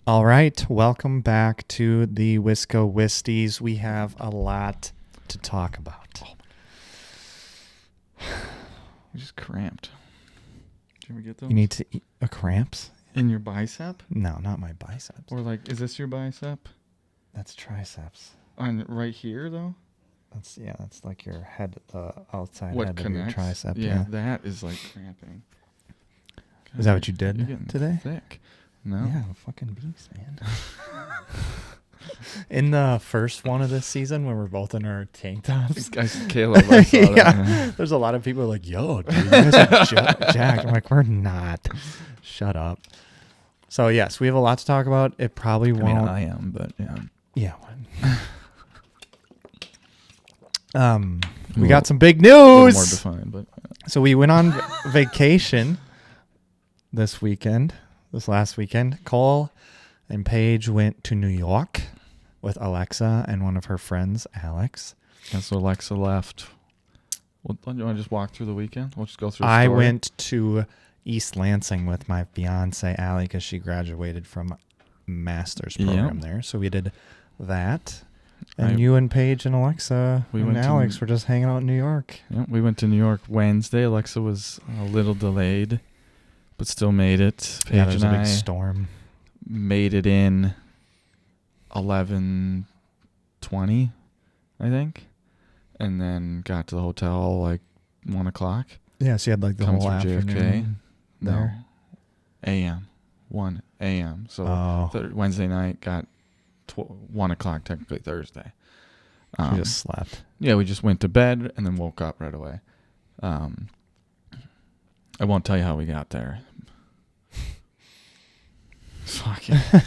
All right, welcome back to the Wisco Wisties. We have a lot to talk about. I just cramped. Did you ever get those? You need to eat a cramps? In your bicep? No, not my biceps. Or like, is this your bicep? That's triceps. On right here though? That's like your head, the outside What head connects? of your tricep. Yeah, that is like cramping. Is that what you You're did getting today? Thick. No. Yeah, fucking beast, man. In the first one of this season, when we're both in our tank tops, Caleb, I saw that. yeah, there's a lot of people like, "Yo, dude, you guys are jacked." I'm like, "We're not." Shut up. So yes, we have a lot to talk about. It probably won't. I mean, I am, but yeah. Yeah. We got some big A little news. more defined, but So we went on vacation this last weekend. Cole and Paige went to New York with Alexa and one of her friends, Alex. yeah, so Alexa left. Well, you want to just walk through the weekend? We'll just go through the I story. went to East Lansing with my fiance, Allie, because she graduated from master's program there. So we did that. And you and Paige and Alexa and Alex were just hanging out in New York. Yeah, we went to New York Wednesday. Alexa was a little delayed, but still made it. Paige There's and a big I storm. made it in 11:20, I think, and then got to the hotel like 1 o'clock. Yeah, so you had like the Come whole through JFK. afternoon there. No, a.m. 1 a.m. So Wednesday night got 1 o'clock, technically Thursday. You just slept. Yeah, we just went to bed and then woke up right away. I won't tell you how we got there. Fuck it.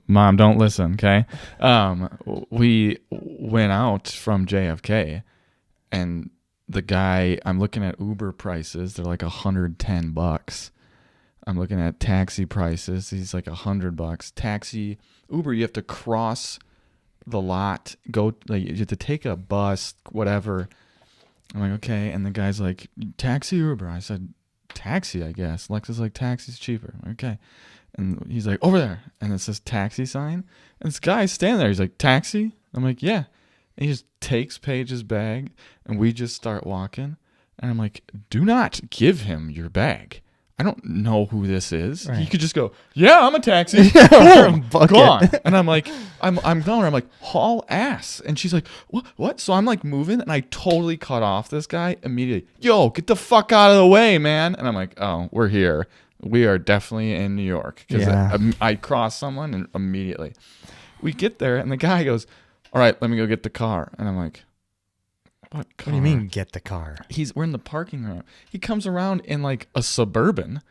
Mom, don't listen, okay? We went out from JFK, and the guy, I'm looking at Uber prices. They're like $110. I'm looking at taxi prices. He's like $100. Taxi, Uber, you have to cross the lot, go, like, you have to take a bus, whatever. I'm like, okay. And the guy's like, taxi, Uber? I said, taxi, I guess. Lexa's like, taxi's cheaper. Okay. And he's like, over there. And it says taxi sign. And this guy's standing there. He's like, taxi? I'm like, yeah. And he just takes Paige's bag, and we just start walking. And I'm like, do not give him your bag. I don't know who this is. Right. He could just go, yeah, I'm a taxi. Boom, gone. And I'm like, I'm telling her, I'm like, haul ass. And she's like, what? So I'm like moving, and I totally cut off this guy immediately. Yo, get the fuck out of the way, man. And I'm like, oh, we're here. We are definitely in New York. Because I crossed someone, and immediately. We get there, and the guy goes, all right, let me go get the car. And I'm like, what car? What do you mean get the car? We're in the parking lot. He comes around in like a Suburban,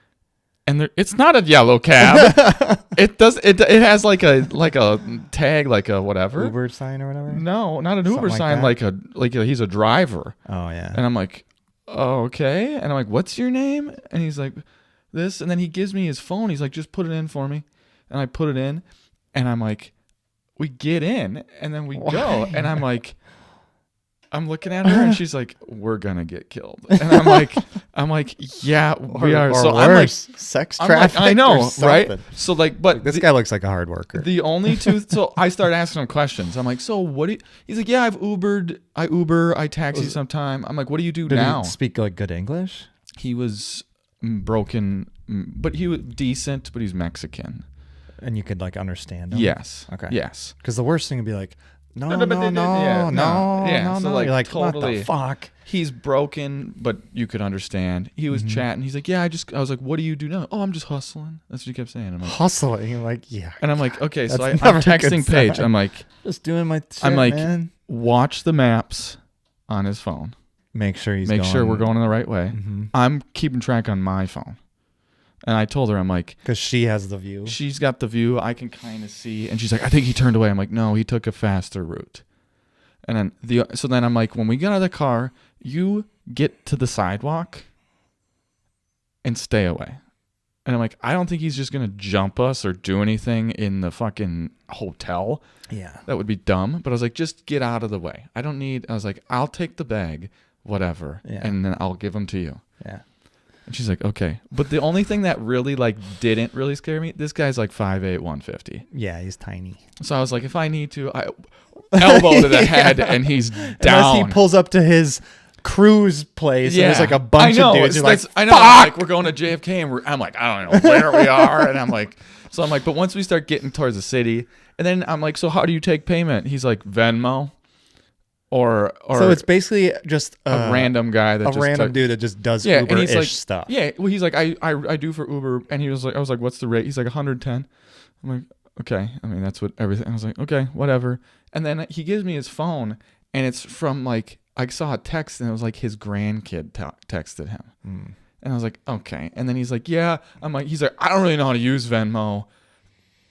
and it's not a yellow cab. It has like a tag, like a whatever Uber sign or whatever. No, not an Uber sign. Like he's a driver. Oh yeah. And I'm like, oh, okay. And I'm like, what's your name? And he's like, this. And then he gives me his phone. He's like, just put it in for me. And I put it in, and I'm like, we get in, and then we go, and I'm like. I'm looking at her, and she's like, "We're gonna get killed," and I'm like, "Yeah, we are." So worse, I'm like, sex trafficking. I know, right? So but this guy looks like a hard worker. The only two. So I started asking him questions. I'm like, "So what do you?" He's like, "Yeah, I Uber, I taxi sometime." I'm like, "What do you do now?" Did he speak like good English? He was broken, but he was decent, but he's Mexican, and you could like understand him. Yes. Okay. Yes. Because the worst thing would be like. No. So like, You're like, totally, what the fuck? He's broken, but you could understand. He was chatting. He's like, yeah, I was like, what do you do now? Oh, I'm just hustling. That's what he kept saying. I'm like, hustling? You're like, yeah. And I'm like, okay. So I'm texting Paige. I'm like, just doing my shit, I'm like, man. Watch the maps on his phone. Make sure we're going in the right way. Mm-hmm. I'm keeping track on my phone. And I told her, I'm like... Because she has the view. She's got the view. I can kind of see. And she's like, I think he turned away. I'm like, no, he took a faster route. And then so then I'm like, when we get out of the car, you get to the sidewalk and stay away. And I'm like, I don't think he's just going to jump us or do anything in the fucking hotel. Yeah. That would be dumb. But I was like, just get out of the way. I was like, I'll take the bag, whatever. Yeah. And then I'll give them to you. Yeah. And she's like, okay. But the only thing that really like didn't really scare me, this guy's like 5'8", 150. Yeah, he's tiny. So I was like, if I need to, I elbow to the head, and he's down. Unless he pulls up to his cruise place and there's like a bunch of dudes. You're like, I know. Like, we're going to JFK, and I'm like, I don't know where we are. And I'm like, but once we start getting towards the city, and then I'm like, so how do you take payment? He's like, Venmo. Or so it's basically just a random guy dude that just does Uber-ish like, stuff. Yeah, well, he's like, I do for Uber, and I was like, what's the rate? He's like 110. I'm like, okay. I mean, that's what everything. I was like, okay, whatever. And then he gives me his phone, and it's from like, I saw a text, and it was like his grandkid texted him, and I was like, okay. And then he's like, yeah. He's like, I don't really know how to use Venmo.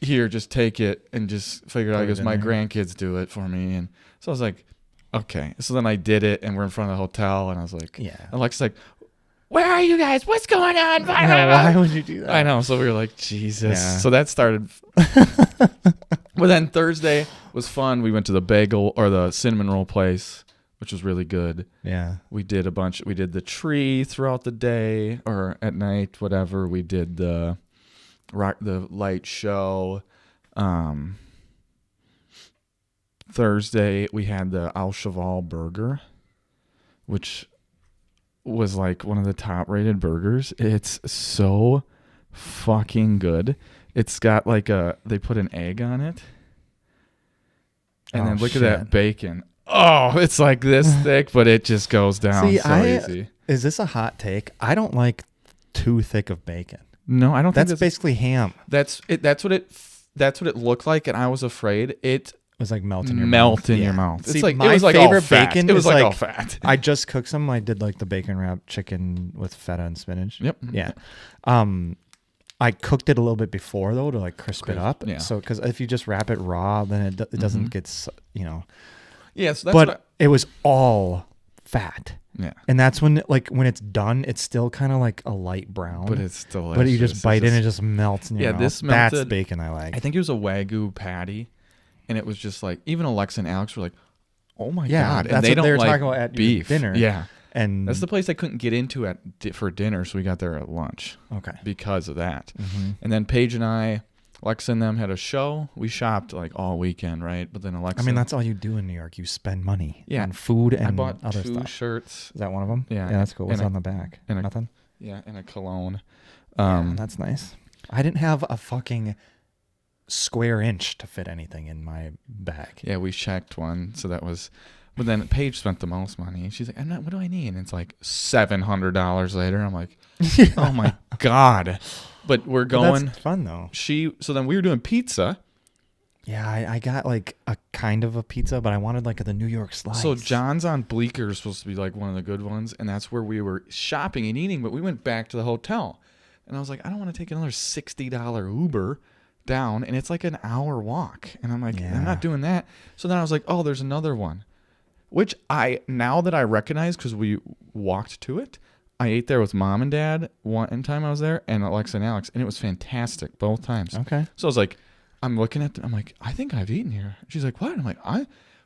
Here, just take it and just figure it out. Because my grandkids do it for me, and so I was like, okay. So then I did it, and we're in front of the hotel, and I was like, yeah. Alexa's like, where are you guys? What's going on? Why would you do that? I know. So we were like, Jesus. Yeah. So that started. But then Thursday was fun. We went to the bagel or the cinnamon roll place, which was really good. Yeah. We did a bunch. We did the TREY throughout the day or at night, whatever. We did the light show. Thursday we had the Al Cheval burger, which was like one of the top rated burgers. It's so fucking good. It's got like they put an egg on it, and then look at that bacon. Oh, it's like this thick, but it just goes down easy. Is this a hot take? I don't like too thick of bacon. No, I don't think that's basically ham. That's what it looked like, and I was afraid it was like melt in your mouth. See, it's like my it was like favorite all fat. bacon. It was like all fat. I just cooked some. I did like the bacon wrap chicken with feta and spinach. Yep. Yeah. I cooked it a little bit before though to like crisp it up. Yeah. So because if you just wrap it raw, then it doesn't get Yeah. So that's it was all fat. Yeah. And that's when it's done, it's still kind of like a light brown. But it's delicious. But you just bite in and it just melts in your mouth. This melted. That's bacon I like. I think it was a Wagyu patty, and it was just like, even Alexa and Alex were like, oh my God. And that's they what don't they were like talking about at beef. Dinner. Yeah. And that's the place I couldn't get into for dinner, so we got there at lunch. Okay. Because of that. Mm-hmm. And then Paige and I, Alexa and them had a show. We shopped like all weekend, right? But then Alexa... I mean, that's all you do in New York. You spend money on food and I bought other 2 stuff. shirts. Is that one of them? Yeah. Yeah, that's cool. What's on the back? Nothing? Yeah, and a cologne. That's nice. I didn't have a fucking square inch to fit anything in my bag. Yeah, we checked one, so that was... But then Paige spent the most money. She's like, what do I need? And it's like $700 later. I'm like, oh my God. But we're going. That's fun though. So then we were doing pizza. Yeah, I got like a kind of a pizza, but I wanted like the New York slice. So John's on Bleecker is supposed to be like one of the good ones. And that's where we were shopping and eating. But we went back to the hotel. And I was like, I don't want to take another $60 Uber down. And it's like an hour walk. And I'm like, I'm not doing that. So then I was like, oh, there's another one. Which now that I recognize, because we walked to it, I ate there with Mom and Dad one time I was there, and Alexa and Alex, and it was fantastic both times. Okay. So I was like, I'm looking at them, I'm like, I think I've eaten here. She's like, what? I'm like,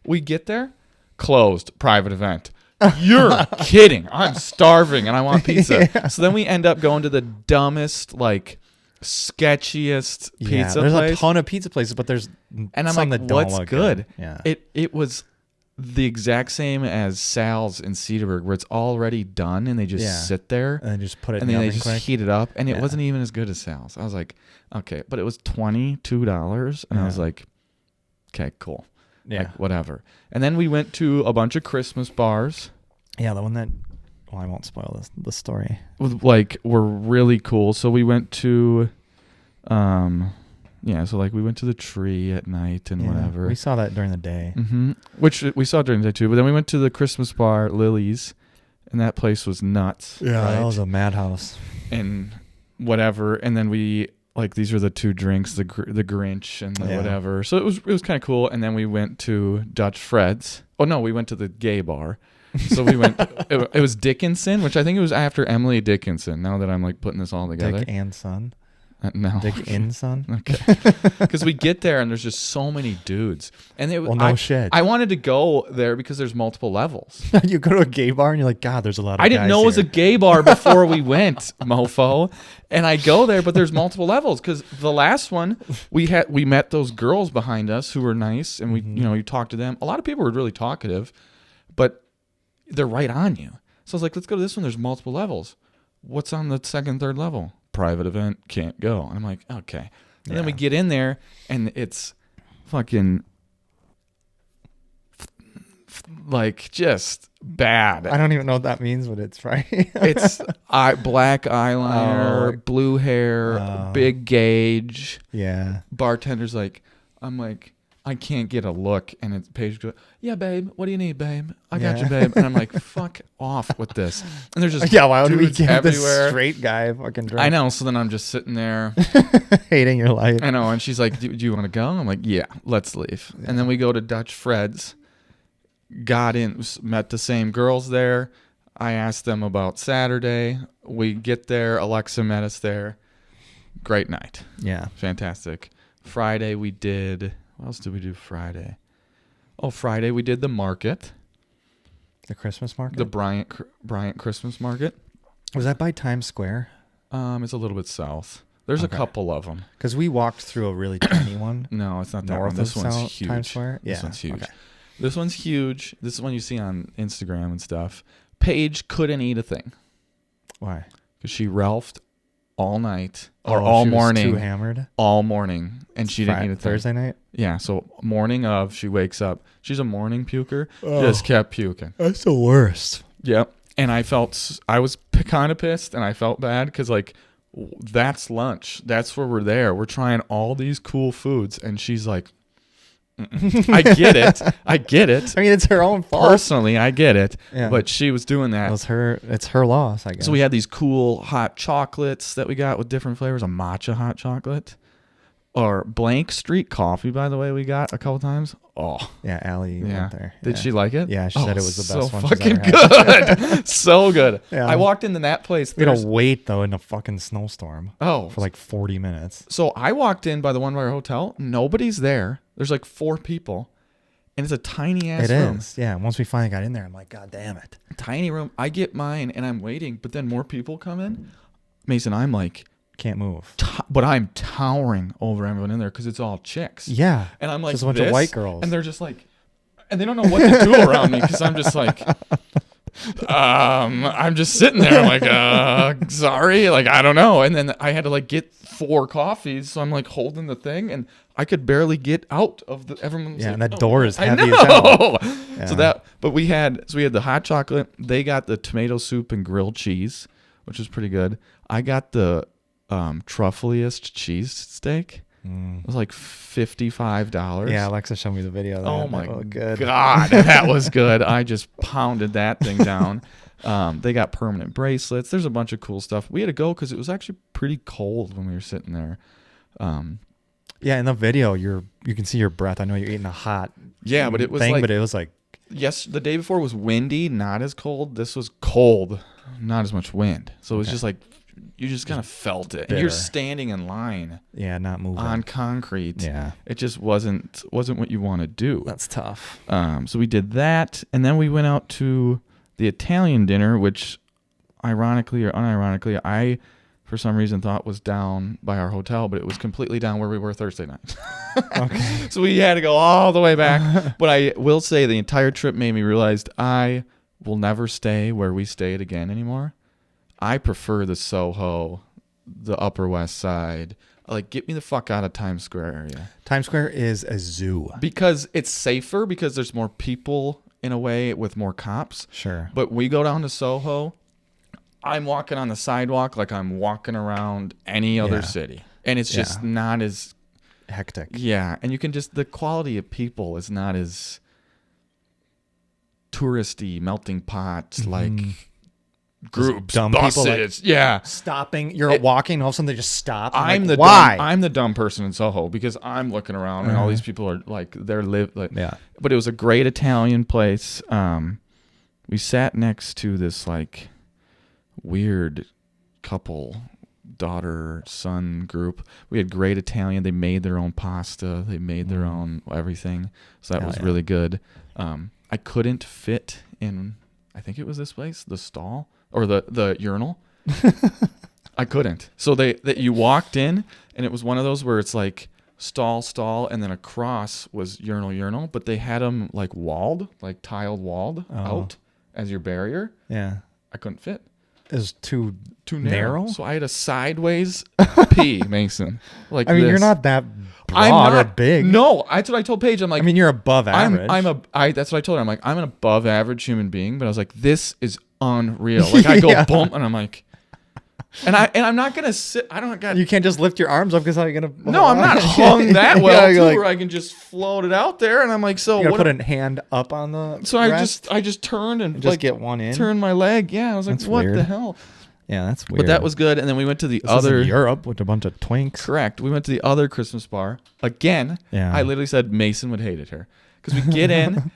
we get there, closed, private event. You're kidding. I'm starving, and I want pizza. Yeah. So then we end up going to the dumbest, like, sketchiest pizza there's place. A ton of pizza places, but there's and I'm some like, that don't what's look good? Yeah. It was the exact same as Sal's in Cedarburg, where it's already done and they just sit there and just put it and in then the they just heat it up, and it wasn't even as good as Sal's. I was like, okay, but it was $22, and I was like, okay, cool, like, whatever. And then we went to a bunch of Christmas bars. Yeah, the one that I won't spoil the story. Were really cool. So we went to, so like we went to the TREY at night and whatever. We saw that during the day. Mm-hmm. Which we saw during the day too. But then we went to the Christmas bar, Lily's, and that place was nuts. Yeah, right? That was a madhouse. And whatever. And then we, like, these were the 2 drinks, the Grinch and the whatever. So it was kind of cool. And then we went to Dutch Fred's. Oh, no, we went to the gay bar. So we went, it was Dickinson, which I think it was after Emily Dickinson, now that I'm like putting this all together. Dick and Son. No. Dig in, son. Okay. Because we get there and there's just so many dudes. And no shit. I wanted to go there because there's multiple levels. You go to a gay bar and you're like, God, there's a lot of I didn't know it was a gay bar before we went, mofo. And I go there, but there's multiple levels. Because the last one, we met those girls behind us who were nice. And you talked to them. A lot of people were really talkative, but they're right on you. So I was like, let's go to this one. There's multiple levels. What's on the second, third level? Private event, can't go. And I'm like, okay. And then we get in there, and it's fucking like just bad. I don't even know what that means, but it's right. It's black eyeliner, blue hair, big gauge. Yeah. Bartender's like, I'm like, I can't get a look. And it's Paige goes, yeah, babe, what do you need, babe? I got you, babe. And I'm like, fuck off with this. And there's just why would we give everywhere. This straight guy fucking drunk? I know. So then I'm just sitting there. Hating your life. I know. And she's like, do you want to go? I'm like, yeah, let's leave. Yeah. And then we go to Dutch Fred's. Got in, met the same girls there. I asked them about Saturday. We get there. Alexa met us there. Great night. Yeah. Fantastic. Friday we did... What else did we do Friday? Oh, Friday we did the market. The Christmas market? The Bryant Christmas market. Was that by Times Square? It's a little bit south. There's a couple of them. Because we walked through a really tiny one. No, it's not that north one. This of one's huge. Times Square? Yeah. This one's huge. Okay. This one's huge. This is one you see on Instagram and stuff. Paige couldn't eat a thing. Why? Because she Ralphed all night or all morning. Was too hammered? All morning. And she didn't eat a thing. Thursday night? Yeah. So morning of, she wakes up. She's a morning puker. Just kept puking. That's the worst. Yep. And I was kind of pissed and I felt bad because like, that's lunch. That's where we're there. We're trying all these cool foods. And she's like, I get it. I mean, it's her own fault. Personally, I get it. Yeah. But she was doing that. It's her loss, I guess. So we had these cool hot chocolates that we got with different flavors. A matcha hot chocolate. Or Blank Street coffee, by the way, we got a couple times. Oh. Yeah, Allie went there. Did she like it? Yeah, she said it was the best one she's ever had. Good. So good. Yeah. I walked into that place. We had to wait, though, in a fucking snowstorm. Oh. For like 40 minutes. So I walked in by the one by our hotel. Nobody's there. There's like 4 people. And it's a tiny ass room. It is. Yeah. Once we finally got in there, I'm like, God damn it. Tiny room. I get mine and I'm waiting, but then more people come in. Mason, I'm like, can't move. But I'm towering over everyone in there because it's all chicks. Yeah. And I'm like, just a bunch of white girls. And they're just like, and they don't know what to do around me because I'm just like, I'm just sitting there. I'm like, sorry. Like, I don't know. And then I had to like get 4 coffees. So I'm like holding the thing and I could barely get out of the, everyone's yeah. like, And that door is heavy as hell. Yeah. So we had the hot chocolate. They got the tomato soup and grilled cheese, which was pretty good. I got the truffliest cheese steak. It was like $55. Yeah, Alexa showed me the video of that. Oh my God, that was good. I just pounded that thing down. They got permanent bracelets. There's a bunch of cool stuff. We had to go because it was actually pretty cold when we were sitting there. Yeah, in the video, you can see your breath. I know you're eating a hot but it was but it was like, yes, the day before was windy, not as cold. This was cold, not as much wind. So it was just like, you just kind of felt it. And you're standing in line. Yeah, not moving. On concrete. Yeah. It just wasn't what you want to do. That's tough. So we did that. And then we went out to the Italian dinner, which ironically or unironically, I, for some reason, thought was down by our hotel, but it was completely down where we were Thursday night. Okay. So we had to go all the way back. But I will say the entire trip made me realize I will never stay where we stayed again anymore. I prefer the Soho, the Upper West Side. Like, get me the fuck out of Times Square area. Times Square is a zoo. Because it's safer, because there's more people in a way with more cops. Sure. But we go down to Soho, I'm walking on the sidewalk like I'm walking around any other city. And it's just not as hectic. Yeah. And you can just, the quality of people is not as touristy, melting pot, like groups, dumb buses, people like stopping. You're walking, all of a sudden they just stop. I'm like, why? I'm the dumb person in Soho because I'm looking around and all these people are like But it was a great Italian place. We sat next to this like weird couple daughter-son group. We had great Italian. They made their own pasta. They made their own everything. So that was really good. I couldn't fit in, I think it was this place, the stall or the urinal. I couldn't. So that you walked in, and it was one of those where it's like stall, and then across was urinal, but they had them like walled, like tiled walled out as your barrier. Yeah. I couldn't fit. It was too narrow. So I had a sideways pee, Mason. Like I mean, you're not that broad or big. No, that's what I told Paige. I'm like, I mean, you're above average. That's what I told her. I'm like, I'm an above average human being, but I was like, this is unreal. Like I go bump, and I'm like, and I'm not gonna sit. I don't got. You can't just lift your arms up because how are you gonna? No, I'm not hung that well too, where I can just float it out there. And I'm like, so you gotta what? Put a hand up on the. So rest? I just turned and just like get one in. Turn my leg. Yeah, I was like, that's what weird. the hell? Yeah, that's weird. But that was good. And then we went to the this other is in Europe with a bunch of twinks. Correct. We went to the other Christmas bar again. Yeah. I literally said Mason would hate it here because we get in,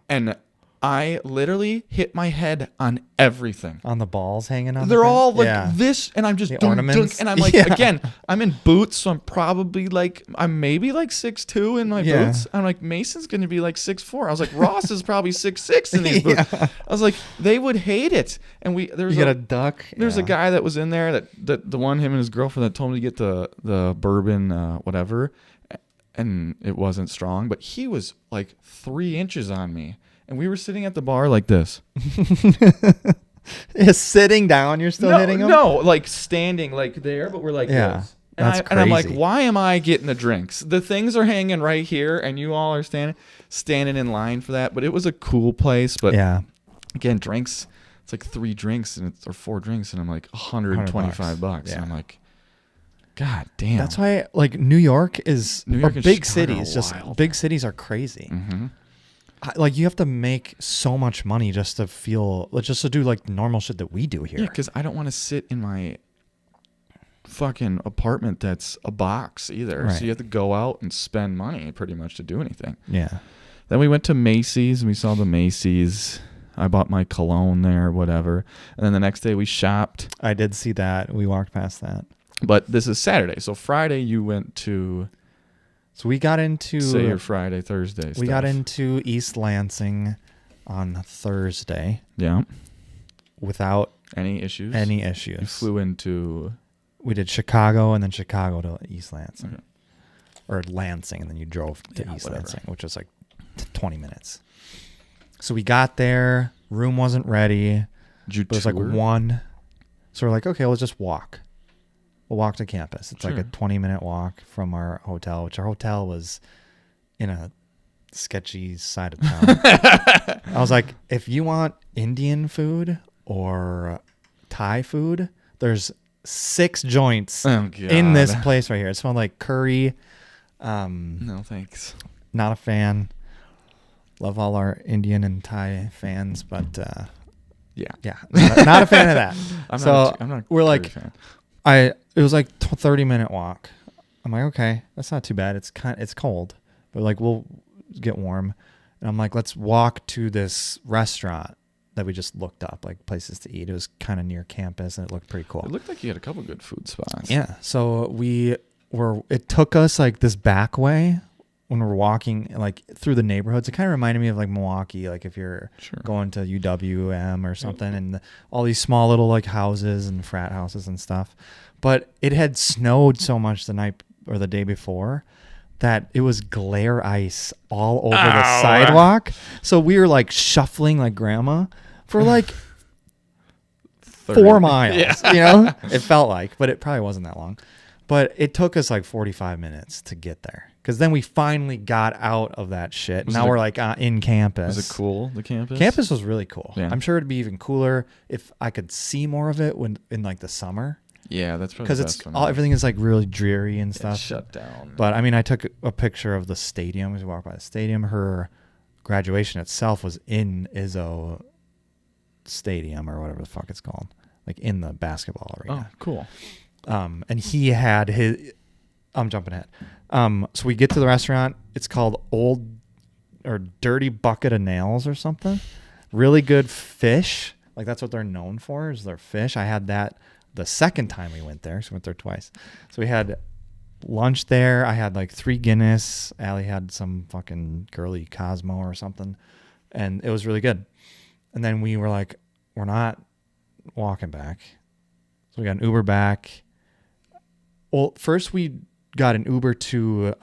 and I literally hit my head on everything. On the balls hanging on. They're all like this, and I'm just the dunk, ornaments. and I'm like, again, I'm in boots, so I'm probably like, I'm maybe like 6'2" in my boots. I'm like, Mason's gonna be like 6'4". I was like, Ross is probably 6'6" in these boots. I was like, they would hate it. And you got a duck. There's a guy that was in there that the one, him and his girlfriend, that told me to get the bourbon whatever, and it wasn't strong, but he was like 3 inches on me. And we were sitting at the bar like this. Sitting down, you're still hitting him? No, like standing like there, but we're like this. And, that's crazy. And I'm like, why am I getting the drinks? The things are hanging right here, and you all are standing in line for that. But it was a cool place. But again, drinks, it's like 3 drinks or 4 drinks, and I'm like $125. Yeah. And I'm like, God damn. That's why like New York and big Chicago cities. are Just wild. big cities are crazy. Mm-hmm. Like you have to make so much money just to do like normal shit that we do here. Yeah, because I don't want to sit in my fucking apartment that's a box either. Right. So you have to go out and spend money pretty much to do anything. Yeah. Then we went to Macy's and we saw the Macy's. I bought my cologne there, whatever. And then the next day we shopped. I did see that. We walked past that. But this is Saturday. So Friday you went to... So we got into... Say your Friday, Thursday stuff. We got into East Lansing on Thursday. Yeah. Without... Any issues? You flew into... We did Chicago and then Chicago to East Lansing. Okay. Or Lansing, and then you drove to East Lansing, which was like 20 minutes. So we got there. Room wasn't ready. It was like 1. So we're like, okay, let's just walk. We'll walk to campus. It's like a 20-minute walk from our hotel, which our hotel was in a sketchy side of town. I was like, if you want Indian food or Thai food, there's 6 joints in this place right here. It smelled like curry. No, thanks. Not a fan. Love all our Indian and Thai fans, but yeah, not a fan of that. I'm not we're like, fan. It was like 30-minute walk. I'm like, okay, that's not too bad. It's cold, but like we'll get warm. And I'm like, let's walk to this restaurant that we just looked up, like places to eat. It was kind of near campus, and it looked pretty cool. It looked like you had a couple good food spots. Yeah, so it took us like this back way when we're walking like through the neighborhoods. It kind of reminded me of like Milwaukee, like if you're going to UWM or something, and all these small little like houses and frat houses and stuff. But it had snowed so much the night or the day before that it was glare ice all over the sidewalk. So we were like shuffling like grandma for like 4 miles. You know, it felt like, but it probably wasn't that long. But it took us like 45 minutes to get there. Because then we finally got out of that shit. Now we're like in campus. Was it cool, the campus? Campus was really cool. Yeah. I'm sure it'd be even cooler if I could see more of it in like the summer. Yeah, that's probably because everything is like really dreary and stuff. It's shut down. But I mean, I took a picture of the stadium. We walked by the stadium. Her graduation itself was in Izzo Stadium or whatever the fuck it's called, like in the basketball arena. Oh, cool. And he had his. I'm jumping ahead. So we get to the restaurant. It's called Old or Dirty Bucket of Nails or something. Really good fish. Like that's what they're known for is their fish. I had that the second time we went there. So we went there twice. So we had lunch there. I had like 3 Guinness. Allie had some fucking girly Cosmo or something. And it was really good. And then we were like, we're not walking back. So we got an Uber back. Well, first we got an Uber to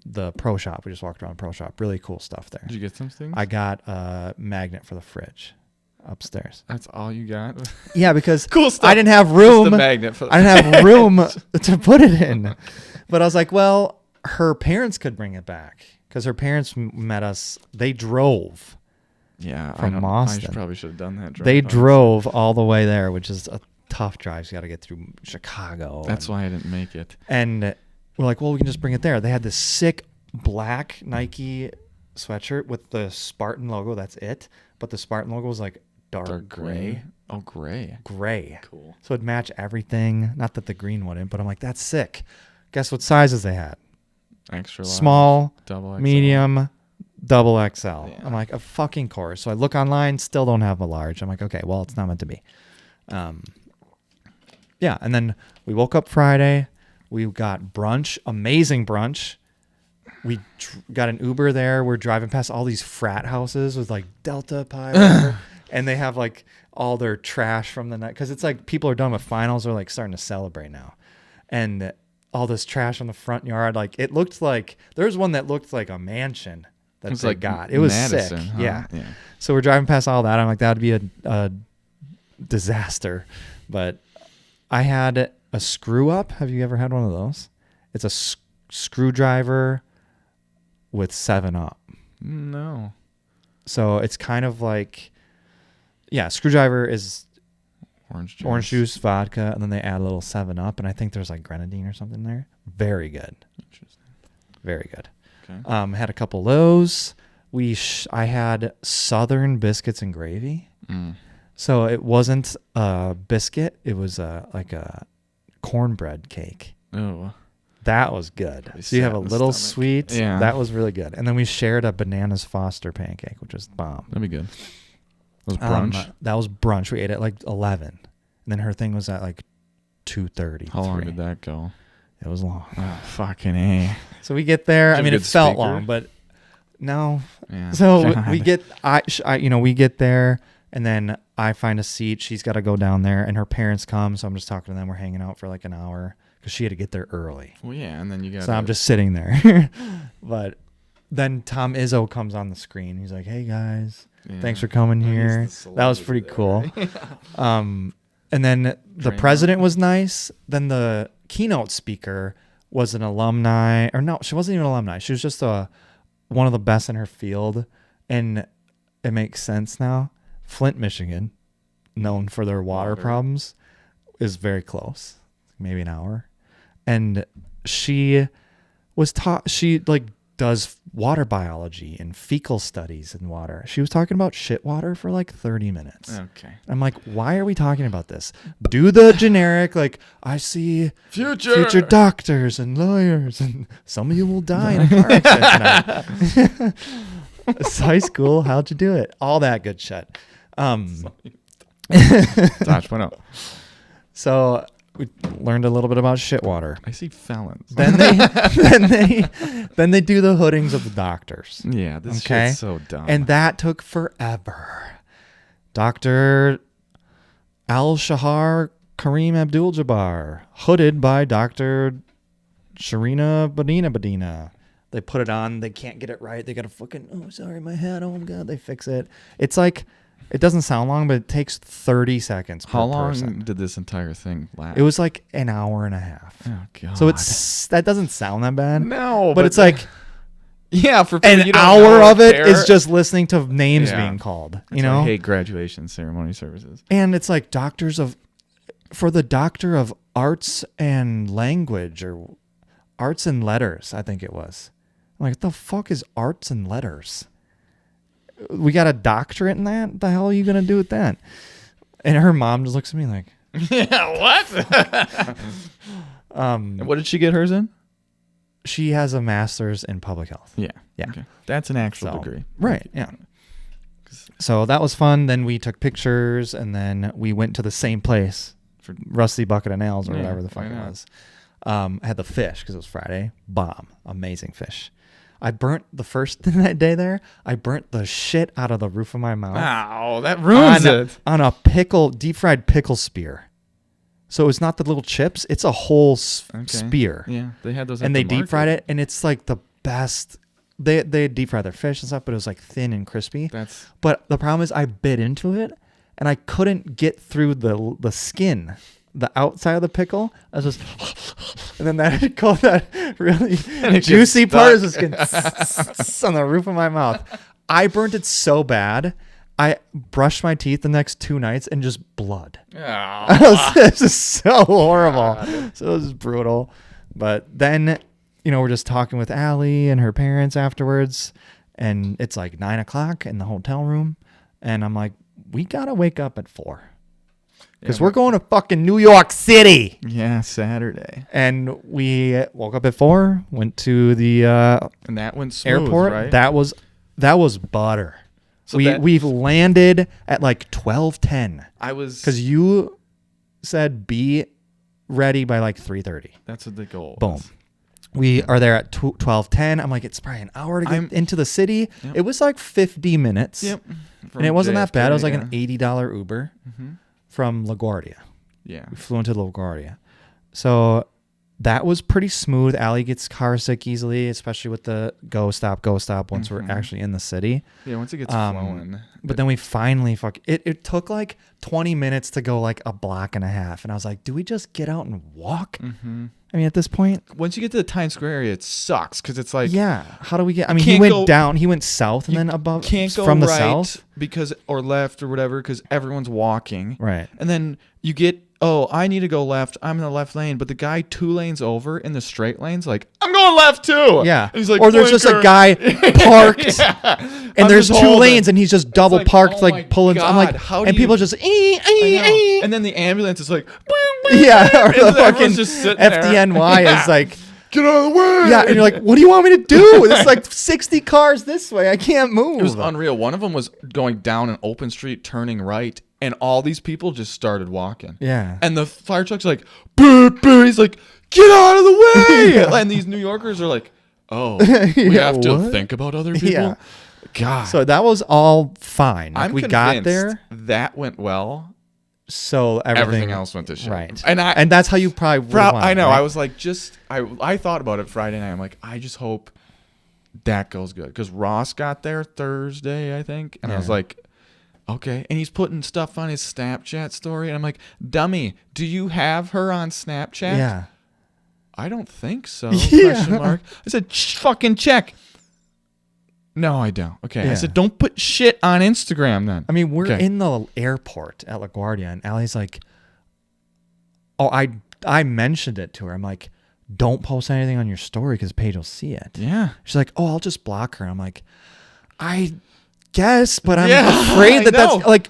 the pro shop. We just walked around the pro shop. Really cool stuff there. Did you get some things? I got a magnet for the fridge upstairs. That's all you got? Yeah, because cool stuff. I didn't have room. Just the magnet for the I didn't have room to put it in. But I was like, well, her parents could bring it back because her parents met us. They drove. Yeah, from Austin. I probably should have done that. They drove all the way there, which is a tough drive. You got to get through Chicago. That's why I didn't make it. And we're like, well, we can just bring it there. They had this sick black Nike sweatshirt with the Spartan logo. That's it. But the Spartan logo was like dark gray. Oh, gray. Gray. Cool. So it'd match everything. Not that the green wouldn't, but I'm like, that's sick. Guess what sizes they had? Extra large. Small, double XL. medium, double XL. Yeah. I'm like, of fucking course. So I look online, still don't have a large. I'm like, okay, well, it's not meant to be. Yeah, and then we woke up Friday. We got brunch, amazing brunch. We got an Uber there. We're driving past all these frat houses with like Delta Pi, whatever, and they have like all their trash from the night because it's like people are done with finals. They're like starting to celebrate now, and all this trash on the front yard. Like it looked like there's one that looked like a mansion that It's they like got. It was Madison, sick. huh? Yeah. Yeah. So we're driving past all that. I'm like, that would be a disaster. But I had a screw up. Have you ever had one of those? It's a screwdriver with 7-Up. No. So it's kind of like, yeah, screwdriver is orange juice, vodka, and then they add a little 7-Up, and I think there's like grenadine or something there. Very good. Interesting. Very good. Okay. Had a couple of those. I had Southern biscuits and gravy. So it wasn't a biscuit. It was like a cornbread cake. Oh. That was good. So you have a little sweet. Yeah. That was really good. And then we shared a Bananas Foster pancake, which was bomb. That'd be good. Was brunch? That was brunch. We ate at like 11. And then her thing was at like 2:30. How long did that go? It was long. Oh, fucking A. So we get there. I mean, it felt speaker? long, but no. Yeah. So we get, we get there, and then I find a seat. She's got to go down there, and her parents come. So I'm just talking to them. We're hanging out for like an hour because she had to get there early. Well, yeah, and then you got. So I'm just sitting there. But then Tom Izzo comes on the screen. He's like, "Hey guys, thanks for coming here." That was pretty cool. And then the president was nice. Then the keynote speaker was an alumni, or no, she wasn't even an alumni. She was just one of the best in her field, and it makes sense now. Flint, Michigan, known for their water problems, is very close, maybe an hour. And she was taught, she like does water biology and fecal studies in water. She was talking about shit water for like 30 minutes. Okay. I'm like, why are we talking about this? Do the generic, like, I see future doctors and lawyers, and some of you will die in a car accident tonight. It's high school. How'd you do it? All that good shit. So we learned a little bit about shit water. I see felons. Then they do the hoodings of the doctors. Yeah, this shit's so dumb. And that took forever. Dr. Al-Shahar Kareem Abdul-Jabbar, hooded by Dr. Sharina Badina. They put it on. They can't get it right. They got to fucking, oh, sorry, my head. Oh, my God. They fix it. It's like, it doesn't sound long, but it takes 30 seconds per How long person. did this entire thing last? It was like an hour and a half. Oh, God. So that doesn't sound that bad. No. But it's like, yeah, for an hour of it is just listening to names being called. You know, I hate graduation ceremony services. And it's like for the doctor of arts and language or arts and letters, I think it was. I'm like, what the fuck is arts and letters? We got a doctorate in that? What the hell are you going to do with that? And her mom just looks at me like, yeah, what? What did she get hers in? She has a master's in public health. Yeah. Yeah. Okay. That's an actual degree. Right. Yeah. So that was fun. Then we took pictures, and then we went to the same place Rusty Bucket of Nails or whatever the fuck why it not? was. I had the fish because it was Friday. Bomb. Amazing fish. I burnt the first that day there. I burnt the shit out of the roof of my mouth. Wow, that ruins it. On a deep fried pickle spear. So it's not the little chips. It's a whole spear. Yeah, they had those. And they deep fried it, and it's like the best. They deep fried their fish and stuff, but it was like thin and crispy. But the problem is I bit into it, and I couldn't get through the skin. The outside of the pickle, I was just, and then that really juicy part is just getting on the roof of my mouth. I burnt it so bad, I brushed my teeth the next 2 nights and just blood. It's just so horrible. So it was brutal. But then, we're just talking with Allie and her parents afterwards, and it's like 9 o'clock in the hotel room, and I'm like, we gotta wake up at 4. Because we're going to fucking New York City. Yeah, Saturday. And we woke up at 4, went to the and that went smooth, airport. Right? That was butter. So we've landed at like 12:10. Because you said be ready by like 3:30. That's what the goal. Boom. We are there at 12:10. I'm like, it's probably an hour to get into the city. Yep. It was like 50 minutes. Yep. And it wasn't that bad. It was like an $80 Uber. Mm-hmm. From LaGuardia. Yeah. We flew into LaGuardia. So that was pretty smooth. Allie gets car sick easily, especially with the go stop once we're actually in the city. Yeah, once it gets flowing. But then we finally it took like 20 minutes to go like a block and a half. And I was like, do we just get out and walk? Mm-hmm. I mean, at this point. Once you get to the Times Square area, it sucks because it's like. Yeah. How do we get. I mean, he went south and then above. Can't go from the right south. or left or whatever because everyone's walking. Right. And then you get. Oh, I need to go left. I'm in the left lane. But the guy 2 lanes over in the straight lane's like, I'm going left too. Yeah. And he's like, or there's just a guy parked and there's 2 lanes and he's just double parked, like pulling. God, I'm like, and people just, and then the ambulance is like, yeah. Or the fucking just FDNY is like, get out of the way. Yeah. And you're like, what do you want me to do? There's like 60 cars this way. I can't move. It was unreal. One of them was going down an open street, turning right. And all these people just started walking. Yeah. And the fire truck's like, boo, boo. He's like, get out of the way. Yeah. And these New Yorkers are like, oh, we have to think about other people. Yeah. God. So that was all fine. Like, we got there. That went well. So everything else went to shit. Right. And that's how you probably want, I know. Right? I was like, I thought about it Friday night. I'm like, I just hope that goes good. Because Ross got there Thursday, I think. And I was like, okay. And he's putting stuff on his Snapchat story. And I'm like, dummy, do you have her on Snapchat? Yeah. I don't think so. Yeah. Question mark. I said, fucking check. No, I don't. Okay. Yeah. I said, don't put shit on Instagram then. I mean, we're in the airport at LaGuardia, and Allie's like, oh, I mentioned it to her. I'm like, don't post anything on your story because Paige will see it. Yeah. She's like, oh, I'll just block her. I'm like, I guess, but I'm afraid that's like,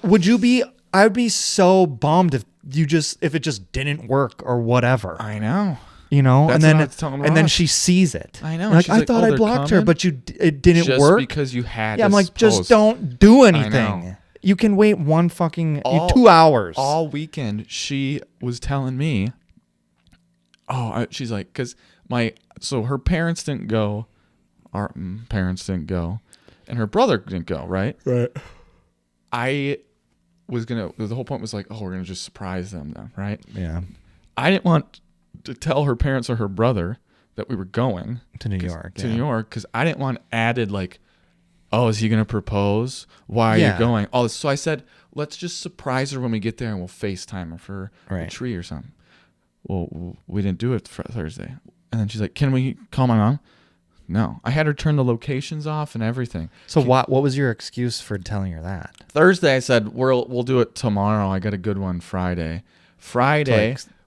I'd be so bummed if it just didn't work or whatever. I know. That's and then she sees it. I know. Like, I thought I blocked her, but it didn't work. Just because you had. Yeah, I'm like, just don't do anything. You can wait 2 hours. All weekend, she was telling me. She's like, because her parents didn't go, our parents didn't go, and her brother didn't go. Right. I was the whole point was like, oh, we're gonna just surprise them then, right? Yeah. I didn't want to tell her parents or her brother that we were going to New York. New York, because I didn't want added like, oh, is he going to propose? Why are you going? All this. So I said, let's just surprise her when we get there and we'll FaceTime her for a tree or something. Well, we didn't do it for Thursday. And then she's like, can we call my mom? No. I had her turn the locations off and everything. So what was your excuse for telling her that? Thursday, I said, we'll do it tomorrow. I got a good one Friday.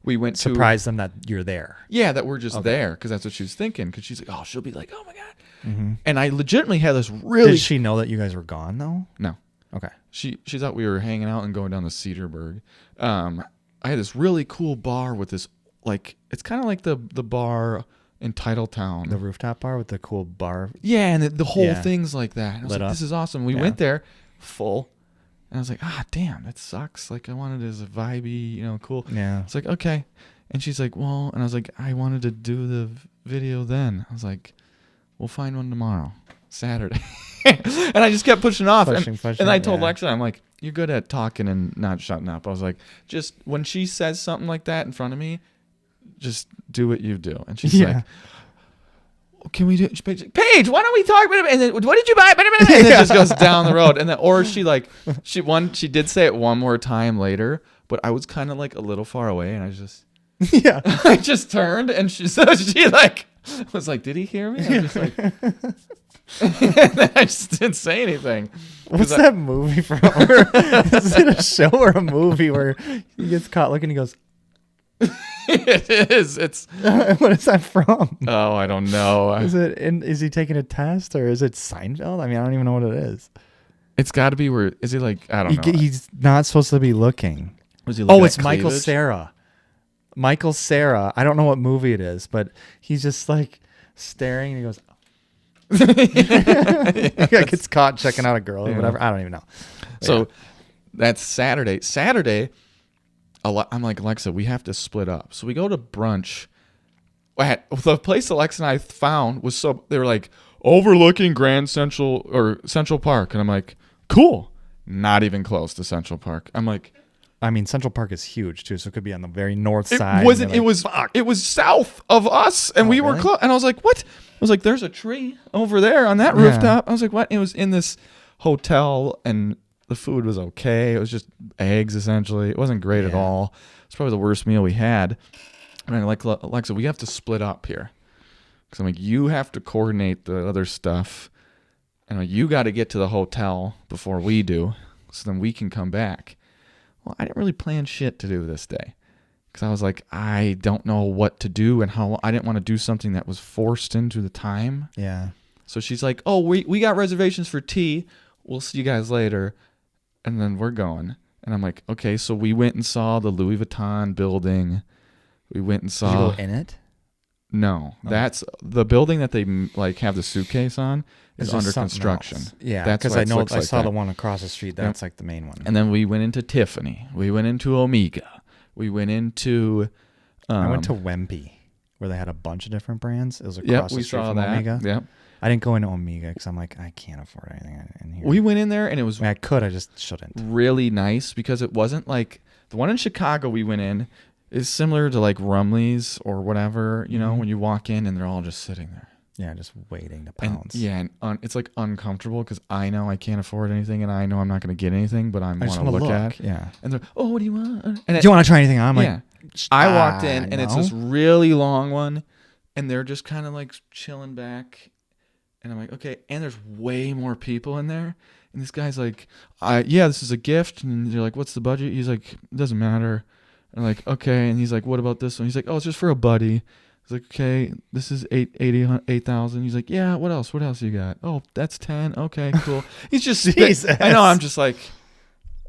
We went to surprise them that you're there. Yeah, that we're just there because that's what she was thinking. Because she's like, oh, she'll be like, oh my god. Mm-hmm. And I legitimately had this really. Did she know that you guys were gone though? No. Okay. She thought we were hanging out and going down to Cedarburg. I had this really cool bar with this it's kind of like the bar in Titletown, the rooftop bar with the cool bar. Yeah, and the whole thing's like that. And I was like, this is awesome. We went there, full. And I was like, damn, that sucks. Like, I wanted it as a vibey, cool. Yeah. It's like, okay. And she's like, well, and I was like, I wanted to do the video then. I was like, we'll find one tomorrow, Saturday. And I just kept pushing off. And I told Lexa, I'm like, you're good at talking and not shutting up. I was like, just when she says something like that in front of me, just do what you do. And she's like, can we do it? Paige, why don't we talk about it? And then, what did you buy? And then it just goes down the road. And then, or she did say it one more time later, but I was kind of like a little far away, and I just, I just turned, and she like was like, did he hear me? I was just like, and then I just didn't say anything. What's that movie from? Is it a show or a movie where he gets caught looking? He goes. It is. It's. What is that from? Oh, I don't know. Is he taking a test or is it Seinfeld? I mean, I don't even know what it is. It's got to be where. Is he like? I don't know. He's not supposed to be looking. Was he looking it's at Michael cleavage? Cera. Michael Cera. I don't know what movie it is, but he's just like staring and he goes. Gets caught checking out a girl or whatever. I don't even know. But so that's Saturday. I'm like, Alexa, we have to split up. So we go to brunch. The place Alexa and I found was they were like overlooking Grand Central or Central Park. And I'm like, cool. Not even close to Central Park. I'm like, I mean, Central Park is huge too, so it could be on the very north side. It was south of us, and we were close. And I was like, what? I was like, there's a tree over there on that rooftop. I was like, what? It was in this hotel, and the food was okay. It was just eggs, essentially. It wasn't great at all. It's probably the worst meal we had. And I'm like, Alexa, we have to split up here. Because I'm like, you have to coordinate the other stuff. And you got to get to the hotel before we do, so then we can come back. Well, I didn't really plan shit to do this day. Because I was like, I don't know what to do and how. I didn't want to do something that was forced into the time. Yeah. So she's like, oh, we got reservations for tea. We'll see you guys later. And then we're going. And I'm like, okay, so we went and saw the Louis Vuitton building. We went and saw. Did you go in it? No, that's the building that they like have the suitcase on is under construction. Else. Yeah, that's because I saw the one across the street. That's like the main one. And then we went into Tiffany. We went into Omega. We went into. I went to Wemby, where they had a bunch of different brands. It was across the street from Omega. Yep. I didn't go into Omega because I'm like, I can't afford anything in here. We went in there and it was. I could, I just shouldn't. Really nice because it wasn't like the one in Chicago we went in is similar to like Rumley's or whatever, when you walk in and they're all just sitting there. Yeah, just waiting to pounce. And it's like uncomfortable because I know I can't afford anything and I know I'm not going to get anything, but I want to look at. Yeah. And they're, oh, what do you want? And do you want to try anything on? I'm like, I walked in and it's this really long one and they're just kind of like chilling back. And I'm like, okay. And there's way more people in there. And this guy's like, this is a gift. And they're like, what's the budget? He's like, it doesn't matter. And I'm like, okay. And he's like, what about this one? He's like, oh, it's just for a buddy. He's like, okay, this is 8,000. He's like, yeah, what else? What else you got? Oh, that's 10. Okay, cool. He's just, I know. I'm just like,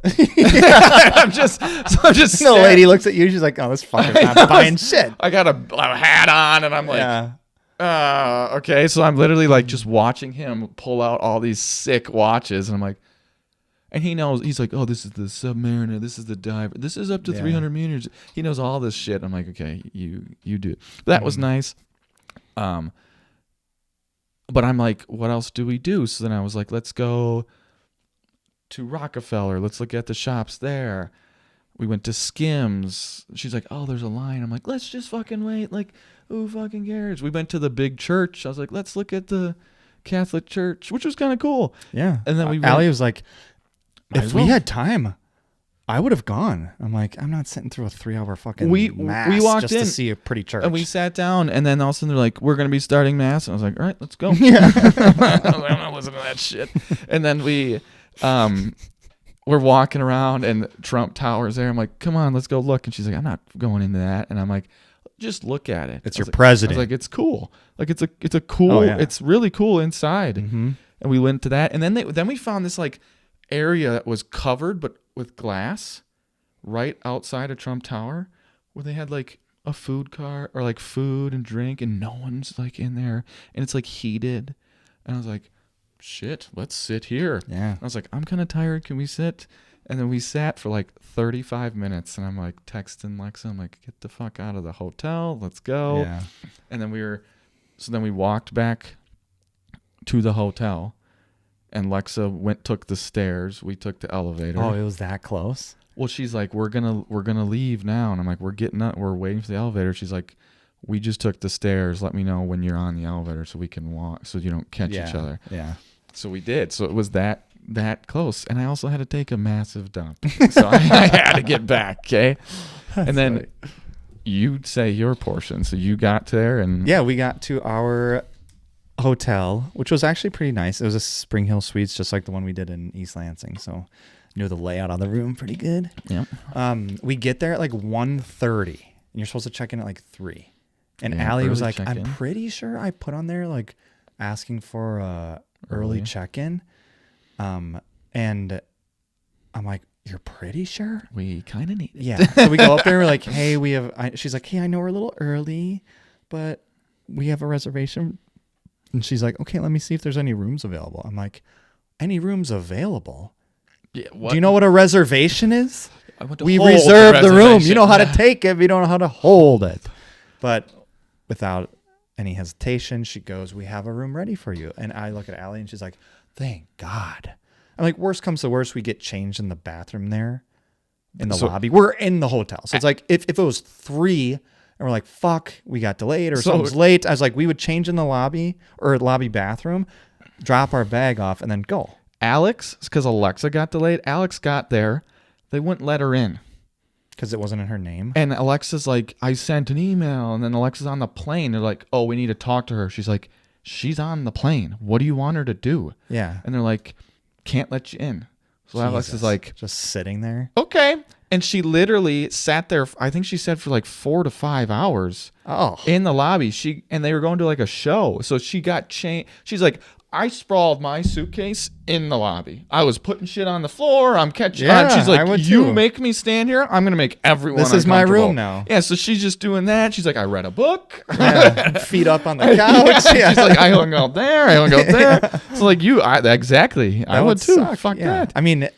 I'm just. The lady looks at you. She's like, oh, this fucker's not buying shit. I got a hat on and I'm like, okay. So I'm literally like just watching him pull out all these sick watches. And I'm like, and he knows, he's like, oh, this is the Submariner. This is the Diver. This is up to 300 meters. He knows all this shit. I'm like, okay, you do. That was nice. But I'm like, what else do we do? So then I was like, let's go to Rockefeller. Let's look at the shops there. We went to Skims. She's like, oh, there's a line. I'm like, let's just fucking wait. Like, who fucking cares? We went to the big church. I was like, let's look at the Catholic church, which was kind of cool. Yeah. And then Allie was like, if we had time, I would have gone. I'm like, I'm not sitting through a 3-hour fucking mass we walked just in to see a pretty church. And we sat down, and then all of a sudden they're like, we're going to be starting mass. And I was like, all right, let's go. Yeah. I'm not listening to that shit. And then we're walking around, and Trump Tower's there. I'm like, come on, let's go look. And she's like, I'm not going into that. And I'm like, just look at it. It's your president. I was like, it's cool. Like, it's a cool, it's really cool inside. Mm-hmm. And we went to that. And then we found this, like, area that was covered but with glass right outside of Trump Tower where they had like a food cart or like food and drink and no one's like in there and it's like heated. And I was like, shit, let's sit here. Yeah. I was like, I'm kind of tired. Can we sit? And then we sat for like 35 minutes, and I'm like texting Lexa. I'm like, get the fuck out of the hotel. Let's go. Yeah. And then we walked back to the hotel, and Lexa took the stairs. We took the elevator. Oh, it was that close? Well, she's like, we're gonna leave now. And I'm like, we're getting up. We're waiting for the elevator. She's like, we just took the stairs. Let me know when you're on the elevator so we can walk, so you don't catch each other. Yeah. So we did. So it was that close. And I also had to take a massive dump. So I had to get back, okay? And then you say your portion. So you got there and... Yeah, we got to our hotel, which was actually pretty nice. It was a Spring Hill Suites, just like the one we did in East Lansing. So knew the layout of the room pretty good. Yeah. We get there at like 1:30, and you're supposed to check in at like 3. And Allie was like, I'm pretty sure I put on there like asking for early check-in. And I'm like, you're pretty sure? We kind of need it. Yeah. So we go up there. We're like, hey, she's like, hey, I know we're a little early, but we have a reservation. And she's like, okay, let me see if there's any rooms available. I'm like, any rooms available? Yeah. Do you know what a reservation is? We hold reserve the room. You know how to take it, but you don't know how to hold it. But without any hesitation, she goes, we have a room ready for you. And I look at Allie and she's like, thank God. I'm like, worst comes to worst, we get changed in the bathroom there in the lobby. We're in the hotel. So it's like, if it was 3 and we're like, fuck, we got delayed or something's late. I was like, we would change in the lobby or lobby bathroom, drop our bag off and then go. Alex, because Alexa got delayed, Alex got there. They wouldn't let her in. Because it wasn't in her name. And Alexa's like, I sent an email. And then Alexa's on the plane. They're like, oh, we need to talk to her. She's like, she's on the plane. What do you want her to do? Yeah. And they're like, can't let you in. So Alex is like, just sitting there. Okay. And she literally sat there, I think she said for like 4 to 5 hours in the lobby. And they were going to like a show. So she got changed. She's like, I sprawled my suitcase in the lobby. I was putting shit on the floor. I'm catching on. She's like, you make me stand here? I'm going to make everyone This is my room now. Yeah, so she's just doing that. She's like, I read a book. Yeah. Feet up on the couch. Yeah. She's like, I hung out there. I hung out there. So like exactly. I would too. Suck. Fuck that. I mean,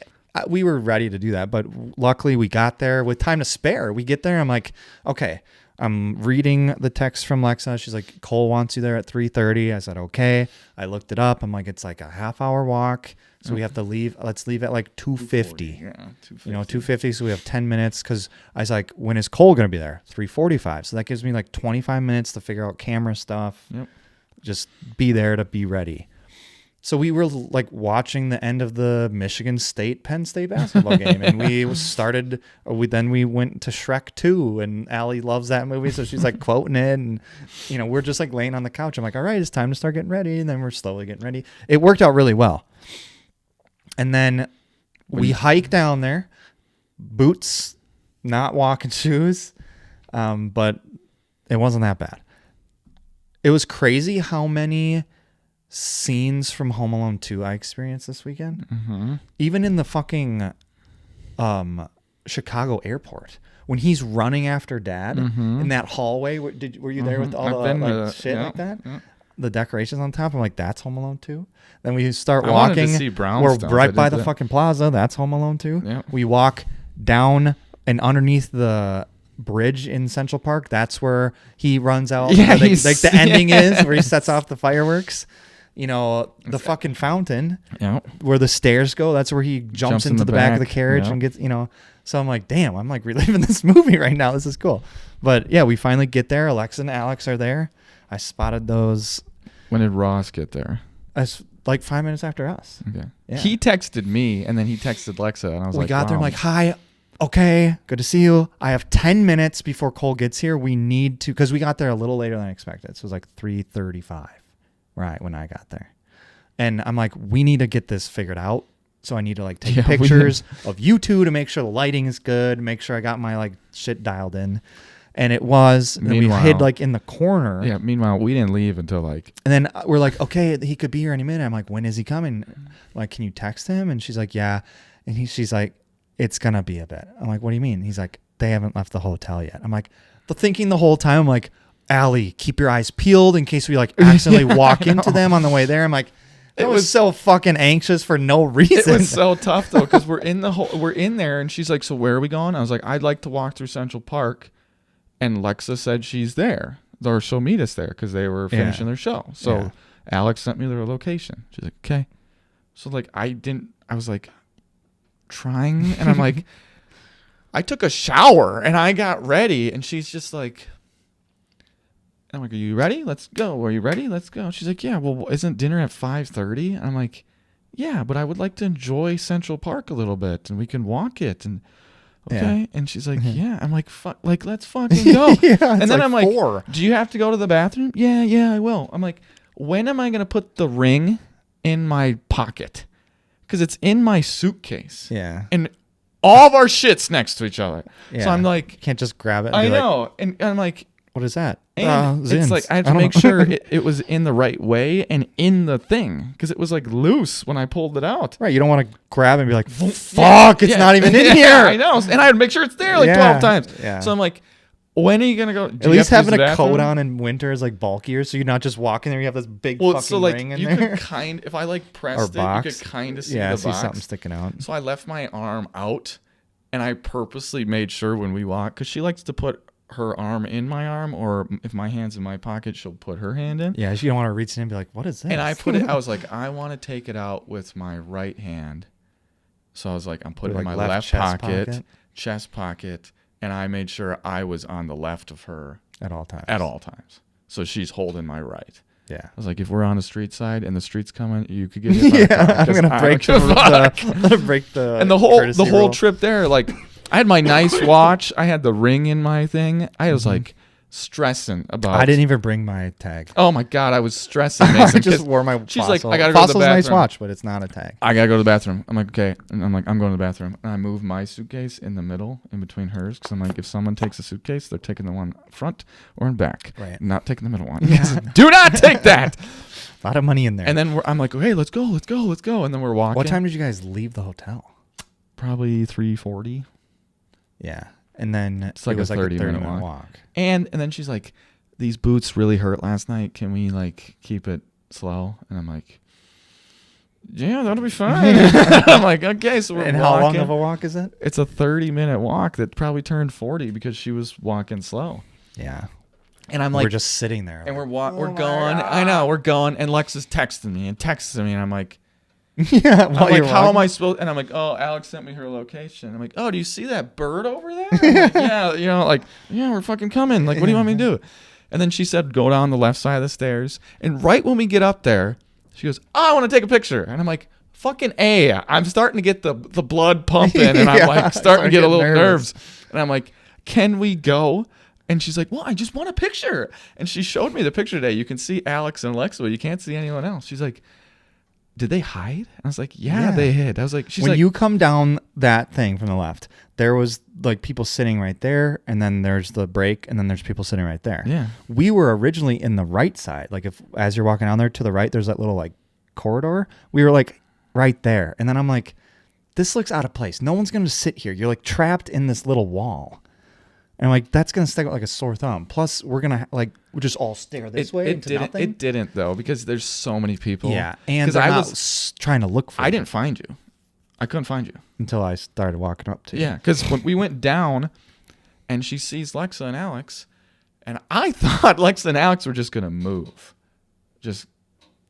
we were ready to do that, but luckily we got there with time to spare. We get there. I'm like, okay. I'm reading the text from Lexa. She's like, Cole wants you there at 3:30. I said, okay. I looked it up. I'm like, it's like a half-hour walk. So we have to leave. Let's leave at like 2:50. Yeah, 2:50. 2:50. So we have 10 minutes because I was like, when is Cole going to be there? 3:45. So that gives me like 25 minutes to figure out camera stuff. Yep. Just be there to be ready. So we were like watching the end of the Michigan Penn State basketball game, and we went to Shrek 2, and Allie loves that movie, so she's like quoting it, and we're just like laying on the couch. I'm like, all right, it's time to start getting ready, and then we're slowly getting ready. It worked out really well, and then we hike down there, boots, not walking shoes, but it wasn't that bad. It was crazy how many scenes from Home Alone 2 I experienced this weekend. Mm-hmm. Even in the fucking Chicago airport, when he's running after Dad in that hallway. Were you there with all the shit like that? Yeah. The decorations on top. I'm like, that's Home Alone 2. Then we start walking. To see we're right by the fucking plaza. That's Home Alone 2. Yeah. We walk down and underneath the bridge in Central Park. That's where he runs out. Yeah, like the ending is where he sets off the fireworks. The fucking fountain where the stairs go. That's where he jumps into the back of the carriage and gets, So I'm like, damn, I'm like reliving this movie right now. This is cool. But yeah, we finally get there. Alexa and Alex are there. I spotted those. When did Ross get there? Like 5 minutes after us. Okay. Yeah. He texted me and then he texted Alexa and I was like, we got there. I'm like, hi. Okay, good to see you. I have 10 minutes before Cole gets here. We need to, because we got there a little later than I expected. So it was like 3:35. Right when I got there, and I'm like, we need to get this figured out. So I need to like take pictures of you two to make sure the lighting is good, make sure I got my like shit dialed in, and it was. And we hid like in the corner. Yeah. Meanwhile, we didn't leave until like. And then we're like, okay, he could be here any minute. I'm like, when is he coming? Like, can you text him? And she's like, yeah. And she's like, it's gonna be a bit. I'm like, what do you mean? He's like, they haven't left the hotel yet. I'm like, thinking the whole time, I'm like, Allie, keep your eyes peeled in case we like accidentally walk into them on the way there. I'm like, It was so fucking anxious for no reason. It was so tough though, because we're in there, and she's like, "So where are we going?" I was like, "I'd like to walk through Central Park," and Lexa said she's there, or she'll meet us there because they were finishing their show. So Alex sent me their location. She's like, "Okay," so like I was like trying, and I'm like, I took a shower and I got ready, and she's just like. I'm like, are you ready? Let's go. Are you ready? Let's go. She's like, yeah, well, isn't dinner at 5:30? I'm like, yeah, but I would like to enjoy Central Park a little bit, and we can walk it. And okay. Yeah. And she's like, yeah. I'm like, fuck, like, let's fucking go. And then like I'm like, 4. Do you have to go to the bathroom? Yeah, I will. I'm like, when am I going to put the ring in my pocket? Because it's in my suitcase. Yeah. And all of our shit's next to each other. Yeah. So I'm like, you can't just grab it. And I know. And I'm like, what is that? And it's like I had to make sure it was in the right way and in the thing, because it was like loose when I pulled it out. Right, you don't want to grab it and be like, fuck, it's not even in here. I know, and I had to make sure it's there like 12 times. Yeah. So I'm like, when are you gonna go? At least having a coat on in winter is like bulkier, so you're not just walking there. You have this big fucking ring in there. You could if I like pressed it, you could kind of see the box. Something sticking out. So I left my arm out, and I purposely made sure when we walk, because she likes to put her arm in my arm, or if my hand's in my pocket, she'll put her hand in. Yeah, she don't want to reach in and be like, what is this? And I was like, I want to take it out with my right hand. So I was like, I'm putting it in my left chest pocket, and I made sure I was on the left of her at all times. So she's holding my right. Yeah. I was like, if we're on the street side and the street's coming, you could get hit by a car. I'm gonna break the and the whole trip there, like, I had my nice watch. I had the ring in my thing. I was like stressing about. I didn't even bring my tag. Oh my God, I was stressing. Mason, I just wore my. She's Fossil. like, I gotta go to the bathroom. Fossil's a nice watch, but it's not a tag. I gotta go to the bathroom. I'm like, okay, and I'm like, I'm going to the bathroom, and I move my suitcase in the middle, in between hers, because I'm like, if someone takes a suitcase, they're taking the one front or in back, right? Not taking the middle one. Do not take that. A lot of money in there. And then I'm like, hey, let's go. And then we're walking. What time did you guys leave the hotel? Probably 3:40. Yeah. And then it's like a 30-minute walk. And then she's like, these boots really hurt last night. Can we like keep it slow? And I'm like, yeah, that'll be fine. I'm like, okay, so we're walking. How long of a walk is it? It's a 30-minute walk that probably turned 40 because she was walking slow. Yeah. And I'm like, we're just sitting there. And we're going. God. I know, we're going. And Lex is texting me, and I'm like, yeah, I'm like, how am I supposed? And I'm like, oh, Alex sent me her location. I'm like, oh, do you see that bird over there? Like, yeah, we're fucking coming. Like, what do you want me to do? And then she said, go down the left side of the stairs. And right when we get up there, she goes, oh, I want to take a picture. And I'm like, fucking A. I'm starting to get the blood pumping, and I'm like starting to get a little nerves. And I'm like, can we go? And she's like, well, I just want a picture. And she showed me the picture today. You can see Alex and Alexa, but you can't see anyone else. She's like, did they hide? And I was like, yeah, they hid. I was like, when you come down that thing from the left, there was like people sitting right there, and then there's the break, and then there's people sitting right there. Yeah. We were originally in the right side. Like as you're walking down there to the right, there's that little like corridor. We were like right there. And then I'm like, this looks out of place. No one's going to sit here. You're like trapped in this little wall. And I'm like, that's going to stick out like a sore thumb. Plus, we're going to we'll just all stare this way into nothing. It didn't, though, because there's so many people. Yeah, and I was trying to look for I didn't find you. I couldn't find you. Until I started walking up to you. Yeah, because when we went down, and she sees Lexa and Alex, and I thought Lexa and Alex were just going to move. Just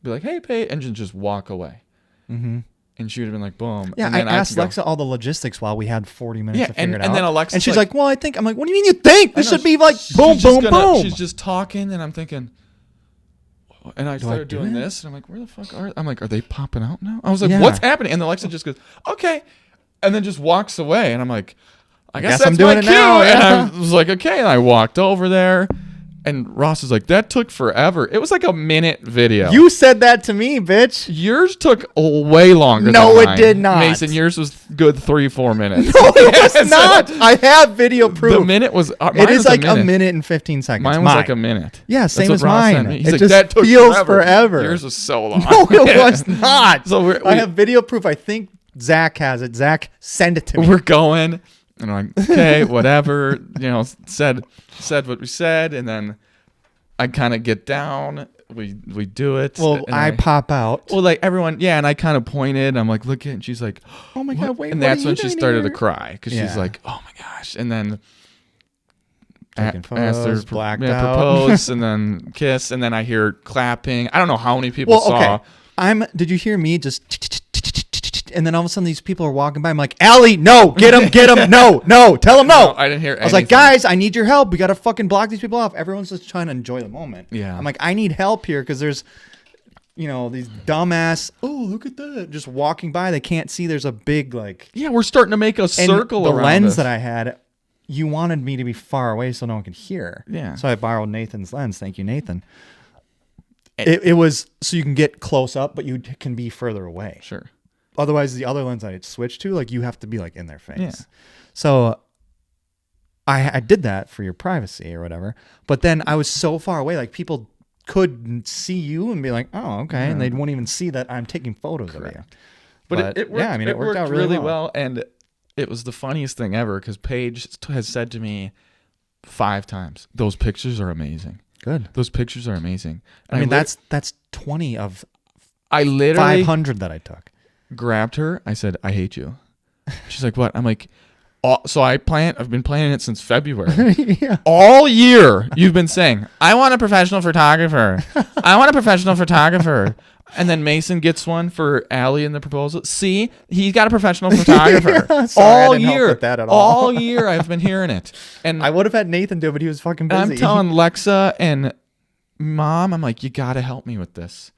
be like, hey, pay, and just walk away. Mm-hmm. And she would have been like, boom. Yeah, and then I asked Lexa all the logistics while we had 40 minutes to figure it out. And then Alexa, and she's like, well, I think. I'm like, what do you mean you think? This should be like boom, boom, boom. She's just talking, and I'm thinking, and I started doing this, and I'm like, where the fuck are they? I'm like, are they popping out now? I was like, what's happening? And then Alexa just goes, okay. And then just walks away, and I'm like, I guess that's I'm doing it now. And I was like, okay. And I walked over there. And Ross was like, that took forever. It was like a minute video. You said that to me, bitch. Yours took way longer no, than mine. It did not. Mason, yours was good 3-4 minutes. No, it was not. I have video proof. The minute was... it is like a minute and 15 seconds. Mine was like a minute. Yeah, same as mine. He's it like, just that took feels forever. Yours was so long. No, it was not. So I have video proof. I think Zach has it. Zach, send it to me. We're going. And I'm like, okay, whatever. Said what we said, and then... I kind of get down. we do it. Well, I pop out. Well, like everyone, yeah, and I kind of pointed. I'm like, look at it. And she's like, oh my God, wait. And that's when she started to cry because she's like, oh my gosh. And then taking photos, blacked out. propose, and then kiss, and then I hear clapping. I don't know how many people saw. Okay. Did you hear me just? And then all of a sudden these people are walking by. I'm like, Allie, no, get him, no, tell him no. I didn't hear anything. I was like, guys, I need your help. We got to fucking block these people off. Everyone's just trying to enjoy the moment. Yeah. I'm like, I need help here because there's, these dumbass, oh, look at that. Just walking by. They can't see there's a big, like. Yeah, we're starting to make a circle around the lens us. that I had, you wanted me to be far away so no one could hear. Yeah. So I borrowed Nathan's lens. Thank you, Nathan. It was so you can get close up, but you can be further away. Sure. Otherwise, the other lens I switched to, like, you have to be like in their face. Yeah. So I did that for your privacy or whatever. But then I was so far away, like people could see you and be like, "Oh, okay," and they won't even see that I'm taking photos of you. But it worked, it worked out really well. And it was the funniest thing ever because Paige has said to me 5 times, "Those pictures are amazing." Good. Those pictures are amazing. And I mean, that's 20 of I literally 500 that I took. Grabbed her. I said, "I hate you." She's like, "What?" I'm like, so I've been planning it since February. Yeah. All year you've been saying, "I want a professional photographer. I want a professional photographer." And then Mason gets one for Allie in the proposal. See, he got a professional photographer. Yeah, sorry, all I didn't year. help with that at all. All year I've been hearing it. And I would have had Nathan do it, but he was fucking busy. I'm telling Lexa and Mom, I'm like, you got to help me with this.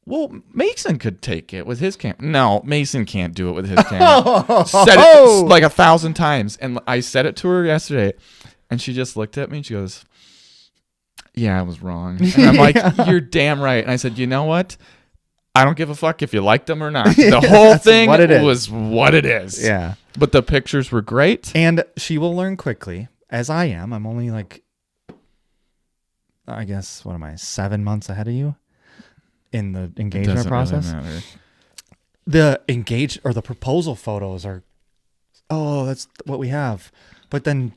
Well, Mason could take it with his camera. No, Mason can't do it with his camera. Said it like 1,000 times. And I said it to her yesterday. And she just looked at me and she goes, "Yeah, I was wrong." And I'm like, "You're damn right." And I said, "You know what? I don't give a fuck if you like them or not." The whole thing was what it is. Yeah. But the pictures were great. And she will learn quickly, as I am. I'm only like, I guess, 7 months ahead of you in the engagement process. Really matter. The proposal photos are, that's what we have. But then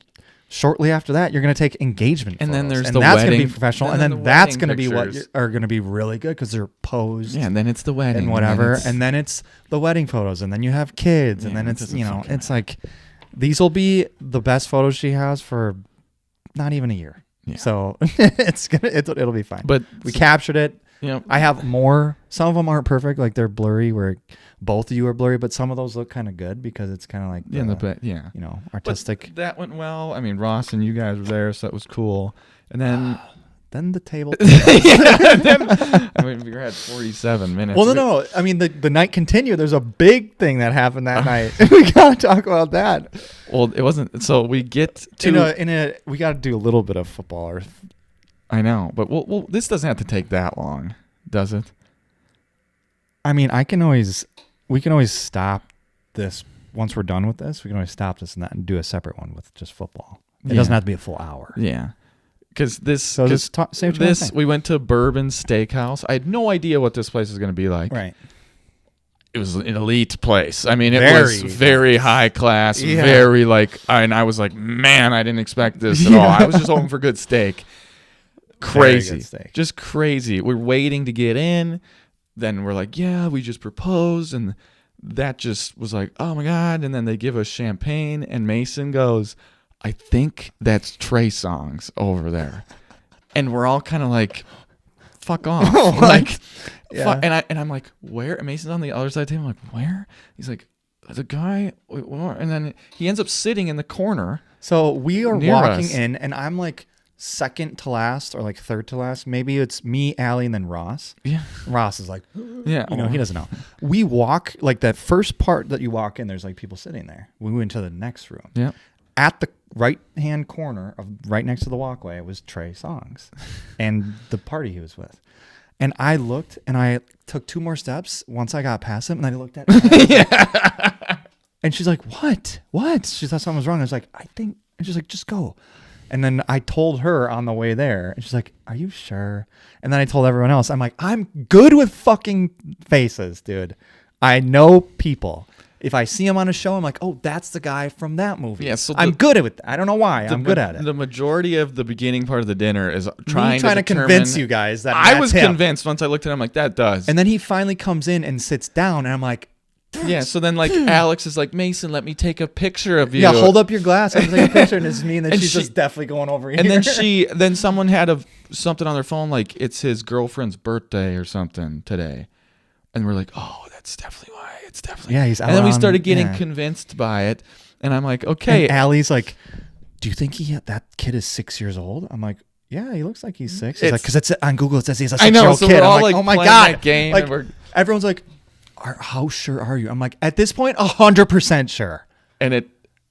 shortly after that, you're going to take engagement photos. And then there's and the that's wedding. Going to be professional. And then that's going to be what are going to be really good because they're posed. Yeah, and then it's the wedding. And whatever. And then it's the wedding photos. And then you have kids. And then it's, it's like, these will be the best photos she has for not even a year. Yeah. So it'll be fine. But we captured it. I have more. Some of them aren't perfect, like they're blurry, where both of you are blurry. But some of those look kind of good because it's kind of like artistic. But that went well. I mean, Ross and you guys were there, so that was cool. And then the table. We were at 47 minutes. Well, no. I mean, the night continued. There's a big thing that happened that night. We gotta talk about that. Well, it wasn't. So we get to we gotta do a little bit of football. I know, but well, this doesn't have to take that long, does it? I mean, we can always stop this once we're done with this. We can always stop this and do a separate one with just football. It doesn't have to be a full hour. Yeah, because we went to Bourbon Steakhouse. I had no idea what this place was going to be like. Right. It was an elite place. I mean, it was very high class, very and I was like, man, I didn't expect this at all. I was just hoping for good steak. Crazy. Just crazy. We're waiting to get in. Then we're like, yeah, we just proposed. And that just was like, oh my God. And then they give us champagne. And Mason goes, I think that's TREY SONGZ over there. And we're all kind of like, fuck off. Fuck. And I'm like, where? And Mason's on the other side of the table. I'm like, where? He's like, the guy. And then he ends up sitting in the corner. So we are walking in, and I'm like, second to last or like third to last. Maybe it's me, Allie, and then Ross. Yeah. Ross is like, yeah, he doesn't know. We walk like that first part that you walk in, there's like people sitting there. We went to the next room. Yeah. At the right hand corner of right next to the walkway was TREY SONGZ and the party he was with. And I looked and I took 2 more steps once I got past him and I looked at him. And she's like, what? She thought something was wrong. I was like, I think, and she's like, just go. And then I told her on the way there, and she's like, are you sure? And then I told everyone else, I'm like, I'm good with fucking faces, dude. I know people. if I see him on a show, I'm like, oh, that's the guy from that movie. Yeah, so I'm good at it. I don't know why. I'm good at it. The majority of the beginning part of the dinner is trying to convince you guys that I was him. convinced once I looked at him, like, that does. And then he finally comes in and sits down, and I'm like, yeah, so then like Alex is like, Mason, let me take a picture of you. Yeah, hold up your glass. I'm taking a picture, and it's me, and then she's just definitely going over here. And then someone had something on their phone like it's his girlfriend's birthday or something today, and we're like, oh, that's definitely why. It's definitely he's out. And then we started getting convinced by it, and I'm like, okay. And Allie's like, do you think that kid is 6 years old? I'm like, yeah, he looks like he's 6. He's like, because it's on Google, it says he's a 6-year-old so kid. We're all I'm like, oh my god, that game. Like, everyone's like, how sure are you? I'm like, at this point, 100% sure. And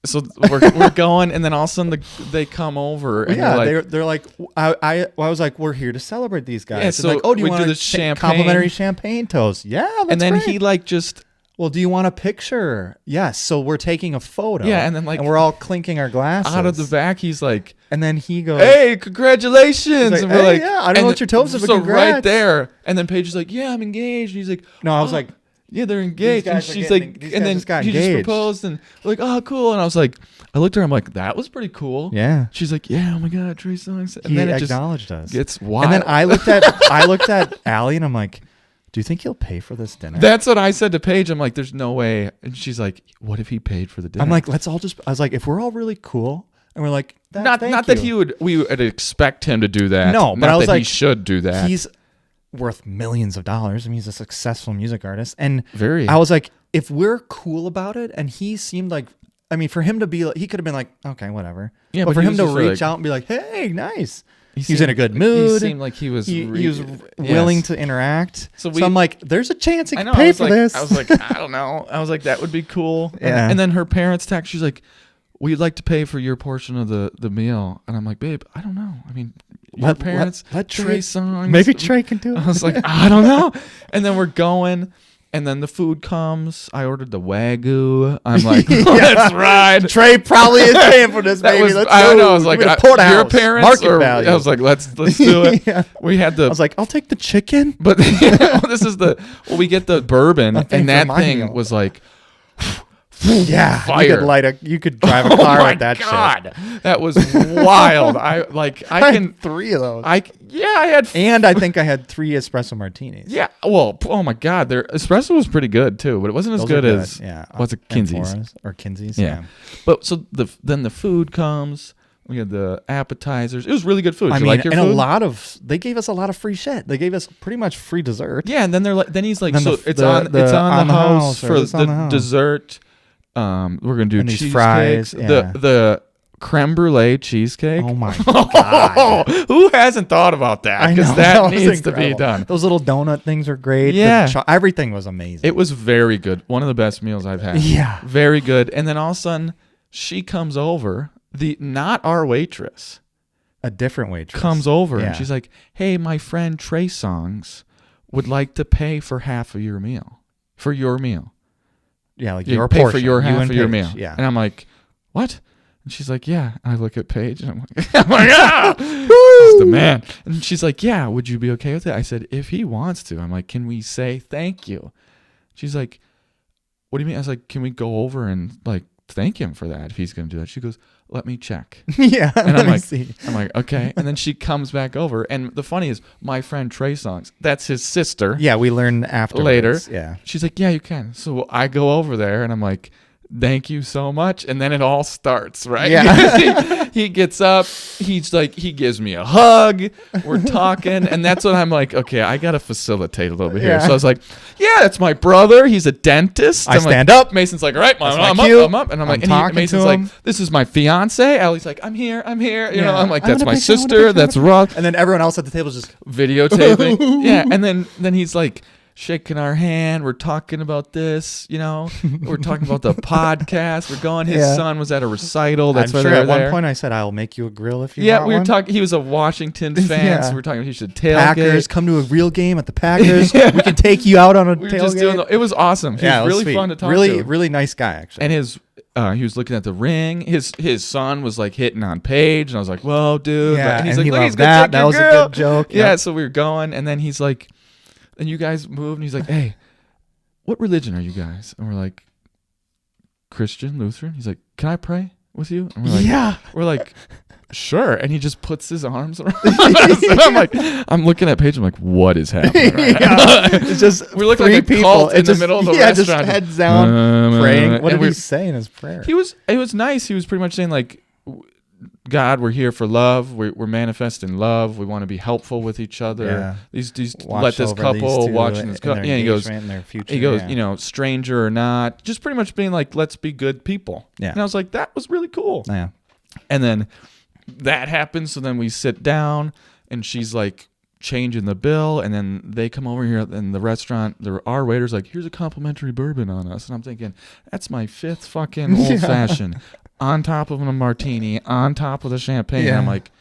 so we're going, and then all of a sudden they come over, and they're like, I was like, we're here to celebrate these guys. Yeah, so like, oh, do you want the champagne, complimentary champagne toast? Yeah, that's and then great. he like just. Well, do you want a picture? Yes. So we're taking a photo. Yeah, and then like, and we're all clinking our glasses. Out of the back, he's like, and then he goes, "Hey, congratulations!" Like, and we're like, "Yeah, I don't know what your toes are, but congrats." Right there, and then Paige is like, "Yeah, I'm engaged." And he's like, "No," I was like, "Yeah, they're engaged." And she's like, and then he just proposed, and we're like, "Oh, cool." And I was like, I looked at her, I'm like, "That was pretty cool." Yeah. She's like, "Yeah, oh my god, TREY SONGZ." And he then it acknowledged just us. Gets wild. And then I looked at Allie, and I'm like, do you think he'll pay for this dinner? That's what I said to Paige. I'm like, there's no way. And she's like, what if he paid for the dinner? I'm like, I was like, if we're all really cool, and we're like, not that we would expect him to do that. No, but not I was that like, he should do that. He's worth millions of dollars. I mean, he's a successful music artist. And very. I was like, if we're cool about it, and he seemed like, I mean, for him to be, he could have been like, okay, whatever. Yeah, but for him to reach out and be like, hey, nice. He's in a good mood. He seemed like he was willing to interact. So I'm like, there's a chance he could pay for this. I was like, I don't know. I was like, that would be cool. Yeah. And then her parents text. She's like, we'd like to pay for your portion of the meal. And I'm like, babe, I don't know. I mean, your parents, let TREY SONGZ. Maybe TREY can do it. I was like, I don't know. And then we're going. And then the food comes. I ordered the Wagyu. I'm like, let's ride. TREY probably is paying for this, baby. Let's go. I don't know. I was like, your parents. Market value. I was like, let's do it. Yeah. We had I was like, I'll take the chicken. But this is we get the bourbon, and that thing was like, yeah, fire. You could drive a car with that God. shit. That was wild. I had 3 of those. I had, and I think I had 3 espresso martinis. Yeah. Well, oh my God, their espresso was pretty good too, but it wasn't as good as what's it, Kinsey's or Kinsey's. Yeah. But so then the food comes. We had the appetizers. It was really good food. I mean, like your food? They gave us a lot of free shit. They gave us pretty much free dessert. Yeah, and then he's like, so it's on the house for the dessert. We're gonna do cheesecake, fries. Yeah. The creme brulee cheesecake. Oh my God! Who hasn't thought about that? Because that needs to be done. Those little donut things are great. Yeah, everything was amazing. It was very good. One of the best meals I've had. Yeah, very good. And then all of a sudden, she comes over. Not our waitress, a different waitress comes over and she's like, "Hey, my friend TREY SONGZ would like to pay for half of your meal, for your meal." Yeah, like your portion. For your half of your meal. Yeah. And I'm like, what? And she's like, yeah. And I look at Paige and I'm like, ah, he's the man. And she's like, yeah, would you be okay with it? I said, if he wants to. I'm like, can we say thank you? She's like, what do you mean? I was like, can we go over and like thank him for that if he's going to do that? She goes, let me check. Yeah. And I'm like, okay. And then she comes back over. And the funny is, my friend TREY SONGZ, that's his sister. Yeah, we learned afterwards. Later. Yeah. She's like, yeah, you can. So I go over there and I'm like, thank you so much. And then it all starts, right? Yeah. he gets up. He's like, he gives me a hug. We're talking. And that's when I'm like, okay, I got to facilitate a little bit here. So I was like, yeah, that's my brother. He's a dentist. I stand up. Mason's like, all right, I'm up. And I'm like, and Mason's like, this is my fiance. Allie's like, I'm here. You know, I'm like, that's my sister. That's Ross. And then everyone else at the table is just videotaping. Yeah. And then he's like, shaking our hand. We're talking about this, you know. We're talking about the podcast. We're going. His son was at a recital. That's why sure at one point I said, I'll make you a grill if you want. Yeah, we were talking. He was a Washington fan, so we were talking. He should tailgate. Packers, come to a real game at the Packers. We can take you out on a tailgate. It was awesome. He was really fun to talk to. Really nice guy, actually. And he was looking at the ring. His son was like hitting on Paige, and I was like, "Whoa, dude!" Yeah, and he's like, "Look, he's that. That was a good joke. Yeah, so we were going, and then he's like. And you guys moved, and he's like, hey, what religion are you guys? And we're like, Christian, Lutheran. He's like, can I pray with you? And we're like, sure. And he just puts his arms around us. And I'm like, I'm looking at Paige. I'm like, what is happening? Right It's just we look like a cult in the middle of the restaurant. Just heads down, praying. What did he say in his prayer? It was nice. He was pretty much saying like, God, we're here for love. We're manifesting love. We want to be helpful with each other. Yeah. These let this couple watching this couple. Yeah, he goes, stranger or not, just pretty much being like, let's be good people. Yeah. And I was like, that was really cool. Yeah. And then that happens. So then we sit down, and she's like changing the bill, and then they come over here in the restaurant. Our waiter's like, here's a complimentary bourbon on us, and I'm thinking, that's my 5th fucking old fashioned. On top of a martini, on top of the champagne. Yeah. I'm like,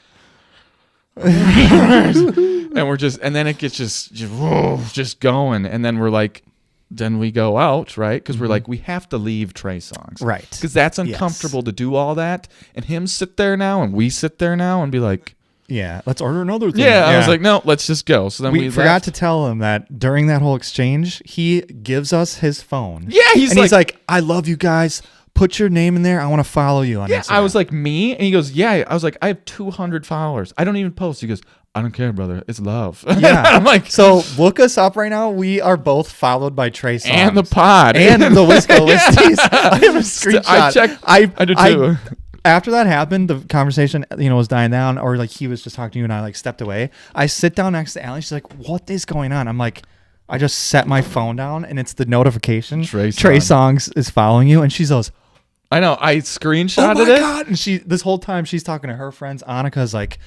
and we're just, and then it gets just going. And then we're like, then we go out, right? Because we're like, we have to leave TREY Songs. Right. Because that's uncomfortable to do all that. And him sit there now, and we sit there now and be like, yeah, let's order another thing. Yeah, I was like, no, let's just go. So then we forgot to tell him that during that whole exchange, he gives us his phone. Yeah, he's like, I love you guys. Put your name in there. I want to follow you on Instagram. I was like, me? And he goes, yeah. I was like, I have 200 followers. I don't even post. He goes, I don't care, brother. It's love. Yeah. I'm like, so look us up right now. We are both followed by TREY Songs. And the pod. And the Wisco Listies. I have a screenshot. I checked. I do too. After that happened, the conversation, was dying down, or like he was just talking to you and I like stepped away. I sit down next to Allie. She's like, what is going on? I'm like, I just set my phone down and it's the notification. TREY Songs is following you. And she goes, I know. I screenshotted it. Oh my God. And this whole time she's talking to her friends. Annika's like,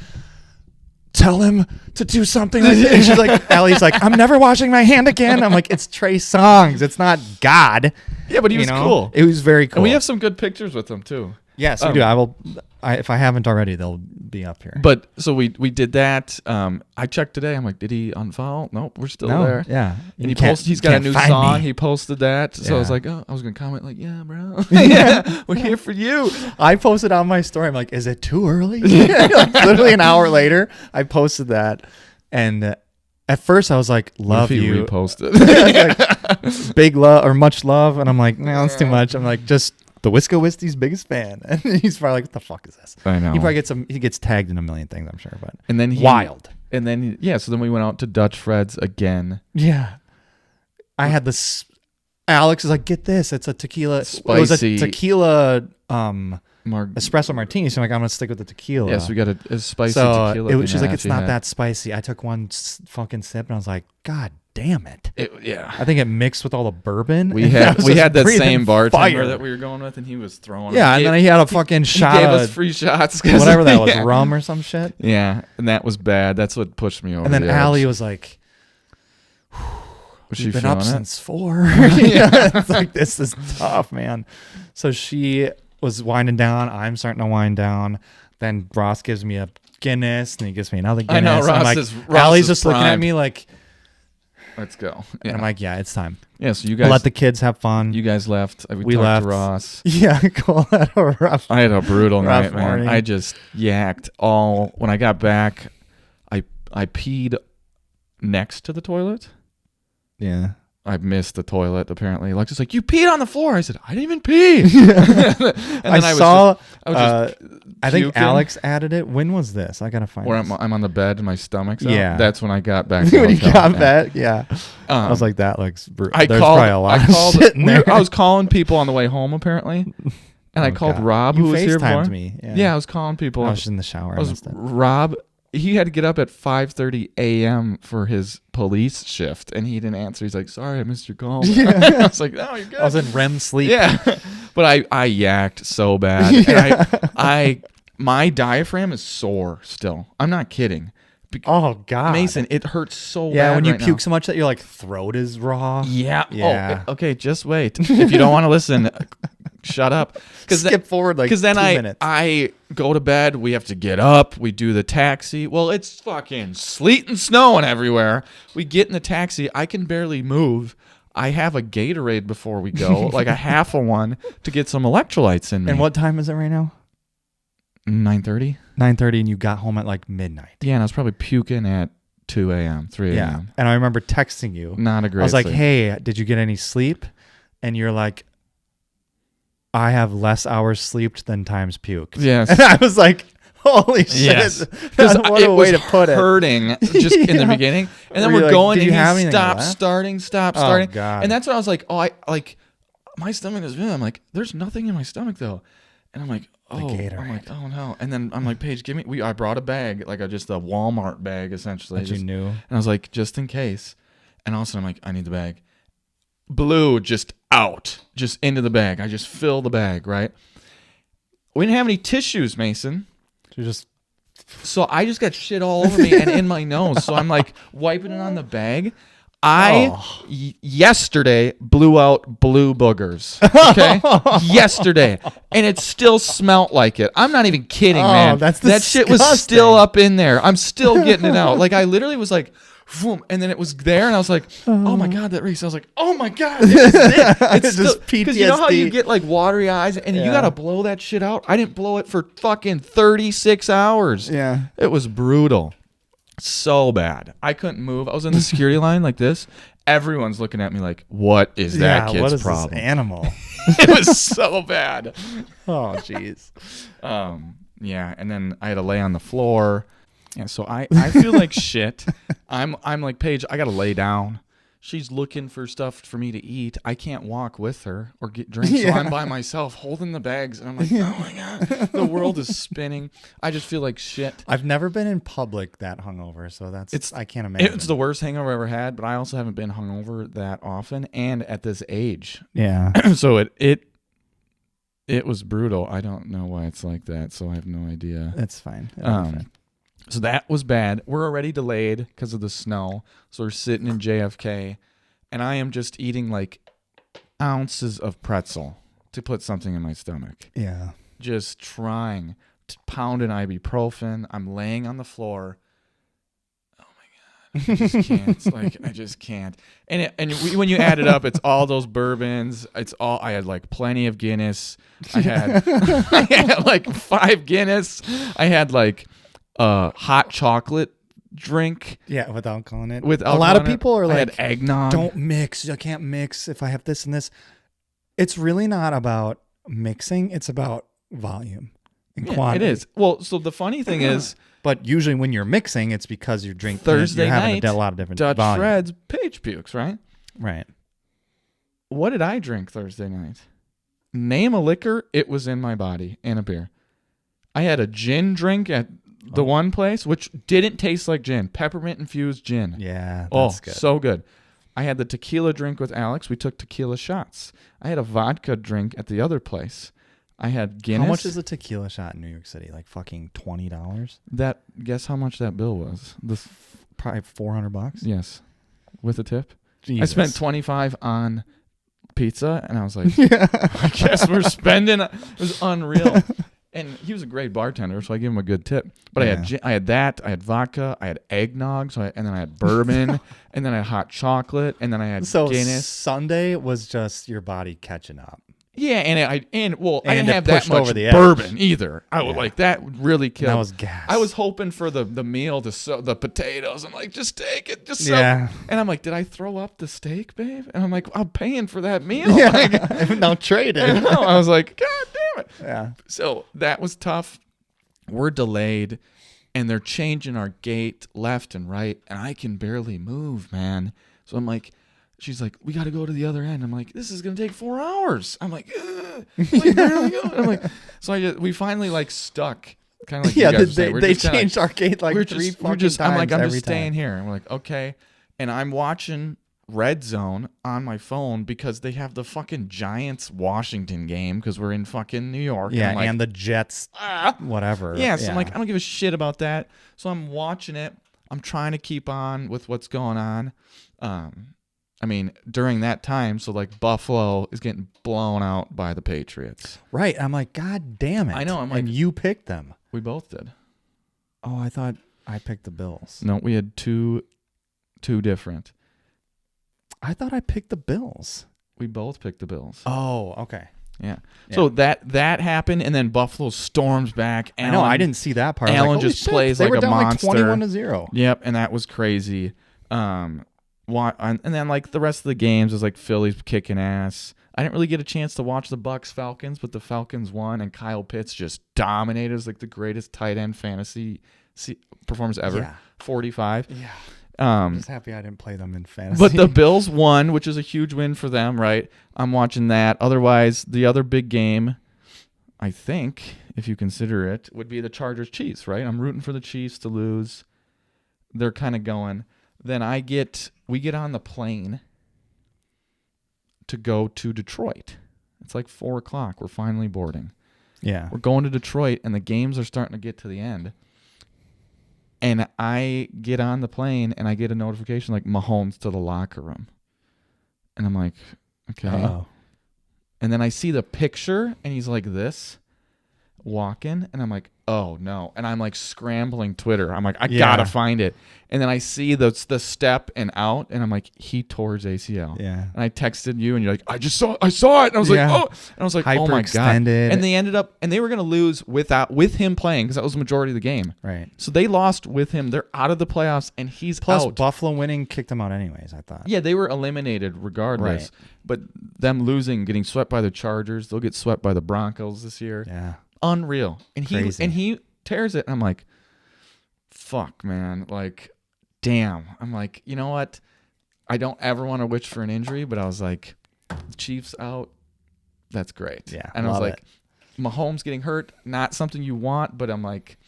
tell him to do something like that. And she's like, Allie's like, I'm never washing my hand again. I'm like, it's TREY Songs. It's not God. Yeah, but he was cool. It was very cool. And we have some good pictures with him too. Yes, we do. If I haven't already, they'll be up here. But so we did that. I checked today. I'm like, did he unfollow? Nope, we're still there. Yeah. And he's got a new song. He posted that. So I was like, I was gonna comment like, yeah, bro. Yeah, we're here for you. I posted on my story. I'm like, is it too early? Like, literally an hour later, I posted that, and at first I was like, love you. Reposted. Like, big love or much love, and I'm like, no, that's too much. I'm like, just. The Wisco Wisties' biggest fan, and he's probably like, "What the fuck is this?" I know. He probably gets tagged in a million things, I'm sure. But and then wild. And then so then we went out to Dutch Fred's again. Yeah, I had this. Alex is like, "Get this! It's a tequila. Spicy. It was a tequila espresso martini." So I'm like, I'm gonna stick with the tequila. Yes, we got a spicy tequila. She's like, "It's not that spicy." I took one fucking sip, and I was like, "God damn it!" I think it mixed with all the bourbon. We had that same bartender that we were going with, and he was throwing. Yeah, and then he had a fucking shot. He gave us free shots, whatever that was, rum or some shit. Yeah, and that was bad. That's what pushed me over. And then the Allie edge. was like, "We've been up since 4." It's like, this is tough, man. So she was winding down. I'm starting to wind down. Then Ross gives me a Guinness, and he gives me another Guinness. I know Ross Allie's just looking at me like, let's go. Yeah. And I'm like, yeah, it's time. Yeah, so you guys let the kids have fun. You guys left. We left. To Ross. Yeah, cool. I had a brutal night, man. Morning. I just yacked all. When I got back, I peed next to the toilet. Yeah. I missed the toilet, apparently. Alexa's like, you peed on the floor. I said, I didn't even pee. And then I think Alex added it. When was this? I got to find it. I'm on the bed and my stomach's out. Yeah. That's when I got back to the When you hotel. got back, yeah. I was like, that looks brutal. There's probably a lot of shit in there. I was calling people on the way home, apparently. And I called Rob, who was here before. Me. Yeah, I was calling people. I was just in the shower. Rob, he had to get up at 5:30 a.m. for his police shift, and he didn't answer. He's like, sorry, I missed your call. Yeah. I was like, no, you're good. I was in REM sleep. Yeah. But I yacked so bad. Yeah. And my diaphragm is sore still. I'm not kidding. Oh, God. Mason, it hurts so bad. Yeah, when you right puke now. so much that your like throat is raw. Yeah. Yeah. Oh, okay, just wait. If you don't want to listen, shut up. Skip forward like 2 minutes. I go to bed. We have to get up. We do the taxi. Well, it's fucking sleet and snowing everywhere. We get in the taxi. I can barely move. I have a Gatorade before we go, like a half of one, to get some electrolytes in me. And what time is it right now? 9:30. 9:30, and you got home at like midnight. Yeah, and I was probably puking at 2 a.m., 3 a.m. Yeah, and I remember texting you. Not a great I was like, sleep. hey, did you get any sleep? And you're like, I have less hours slept than times puked. Yes. And I was like, holy shit. Yes. Because what a way to put it. Hurting just in the beginning. And then we're going and he stopped starting. Oh, God. And that's when I was like, my stomach is, I'm like, there's nothing in my stomach though. And I'm like, I'm like, oh no. And then I'm like, Paige, I brought a bag, like just a Walmart bag essentially. That you knew. And I was like, just in case. And all of a sudden I'm like, I need the bag. Blew just out, just into the bag. I just fill the bag, right? We didn't have any tissues, Mason. So I just got shit all over me and in my nose. So I'm like wiping it on the bag. Yesterday blew out blue boogers. Okay, yesterday, and it still smelt like it. I'm not even kidding, man. That shit was still up in there. I'm still getting it out. Like I literally was like, boom, and then it was there, and I was like, oh my God, that reeks. I was like, oh my God, it's just PTSD. Because you know how you get like watery eyes, and you gotta blow that shit out. I didn't blow it for fucking 36 hours. Yeah, it was brutal. So bad. I couldn't move. I was in the security line like this. Everyone's looking at me like, what is that kid's what is problem? This animal? It was so bad. Oh, jeez. Yeah, and then I had to lay on the floor. Yeah, so I feel like shit. I'm like, Paige, I got to lay down. She's looking for stuff for me to eat. I can't walk with her or get drinks, so I'm by myself holding the bags, and I'm like, oh my God, the world is spinning. I just feel like shit. I've never been in public that hungover, so I can't imagine. It's the worst hangover I ever had, but I also haven't been hungover that often and at this age. Yeah. So it was brutal. I don't know why it's like that, so I have no idea. That's fine. So that was bad. We're already delayed because of the snow. So we're sitting in JFK, and I am just eating like ounces of pretzel to put something in my stomach. Yeah. Just trying to pound an ibuprofen. I'm laying on the floor. Oh my God. I just can't. I just can't. When you add it up, it's all those bourbons. I had like plenty of Guinness. I had like 5 Guinness. I had like hot chocolate drink. Yeah, with alcohol in it. With a lot of people are like, I had eggnog. Don't mix. I can't mix if I have this and this. It's really not about mixing. It's about volume and quantity. It is. Well, so the funny thing is, but usually when you're mixing, it's because you're drinking. Thursday you're having night, a lot of different Dutch volume. Fred's Paige pukes, right? Right. What did I drink Thursday night? Name a liquor. It was in my body and a beer. I had a gin drink at the one place, which didn't taste like gin. Peppermint infused gin. Yeah, that's good. So good. I had the tequila drink with Alex. We took tequila shots. I had a vodka drink at the other place. I had Guinness. How much is a tequila shot in New York City? Like fucking $20? Guess how much that bill was? Probably $400. Yes, with a tip. Jesus. I spent $25 on pizza, and I was like, I guess we're spending. It was unreal. And he was a great bartender, so I gave him a good tip. But I had that, I had vodka, I had eggnog, and then I had bourbon, and then I had hot chocolate, and then I had Guinness. Sunday was just your body catching up. Yeah, I didn't have that much over the bourbon either. I would like that really killed. That was gas. I was hoping for the meal to soak the potatoes. I'm like, just take it, just soak. Yeah. And I'm like, did I throw up the steak, babe? And I'm like, I'm paying for that meal. Yeah. Like, no trade it. I was like, God damn it. Yeah. So that was tough. We're delayed, and they're changing our gate left and right, and I can barely move, man. So I'm like. She's like, we got to go to the other end. I'm like, this is going to take 4 hours. I'm like, I'm like, so we finally like stuck. Kind of like they changed our gate like 3 fucking times. I'm like, I'm just staying here. And we're like, okay. And I'm watching Red Zone on my phone because they have the fucking Giants Washington game because we're in fucking New York. Yeah, and, like, and the Jets, whatever. Yeah, so I'm like, I don't give a shit about that. So I'm watching it. I'm trying to keep on with what's going on. I mean, during that time, so like Buffalo is getting blown out by the Patriots. Right. I'm like, God damn it. I know. I'm like, and you picked them. We both did. Oh, I thought I picked the Bills. No, we had two different. I thought I picked the Bills. We both picked the Bills. Oh, okay. Yeah. So that happened, and then Buffalo storms back. I know. I didn't see that part. Allen just plays like a monster. They were down like 21-0. Yep, and that was crazy. And then like the rest of the games was like Philly's kicking ass. I didn't really get a chance to watch the Bucks Falcons, but the Falcons won, and Kyle Pitts just dominated. It was like the greatest tight end fantasy performance ever. Yeah. 45. Yeah. I'm just happy I didn't play them in fantasy. But the Bills won, which is a huge win for them, right? I'm watching that. Otherwise, the other big game, I think, if you consider it, would be the Chargers-Chiefs, right? I'm rooting for the Chiefs to lose. They're kind of going. Then we get on the plane to go to Detroit. It's like 4 o'clock. We're finally boarding. Yeah. We're going to Detroit, and the games are starting to get to the end. And I get on the plane, and I get a notification like Mahomes to the locker room. And I'm like, okay. Uh-oh. And then I see the picture, and he's like this, walking, and I'm like, oh no. And I'm like scrambling Twitter. I'm like, I gotta find it. And then I see the step and out, and I'm like, he tore his ACL. Yeah. And I texted you, and you're like, I saw it. And I was like, oh. And I was like, oh my God. And they were gonna lose with him playing, because that was the majority of the game. Right. So they lost with him. They're out of the playoffs, and he's Plus, out. Buffalo winning kicked them out anyways, I thought. Yeah, they were eliminated regardless. Right. But them losing, getting swept by the Chargers, they'll get swept by the Broncos this year. Yeah. Unreal. And Crazy. he tears it, and I'm like, fuck, man. Like, damn. I'm like, you know what? I don't ever want to wish for an injury, but I was like, the Chiefs out. That's great. Yeah. And I was like, Mahomes getting hurt, not something you want, but I'm like,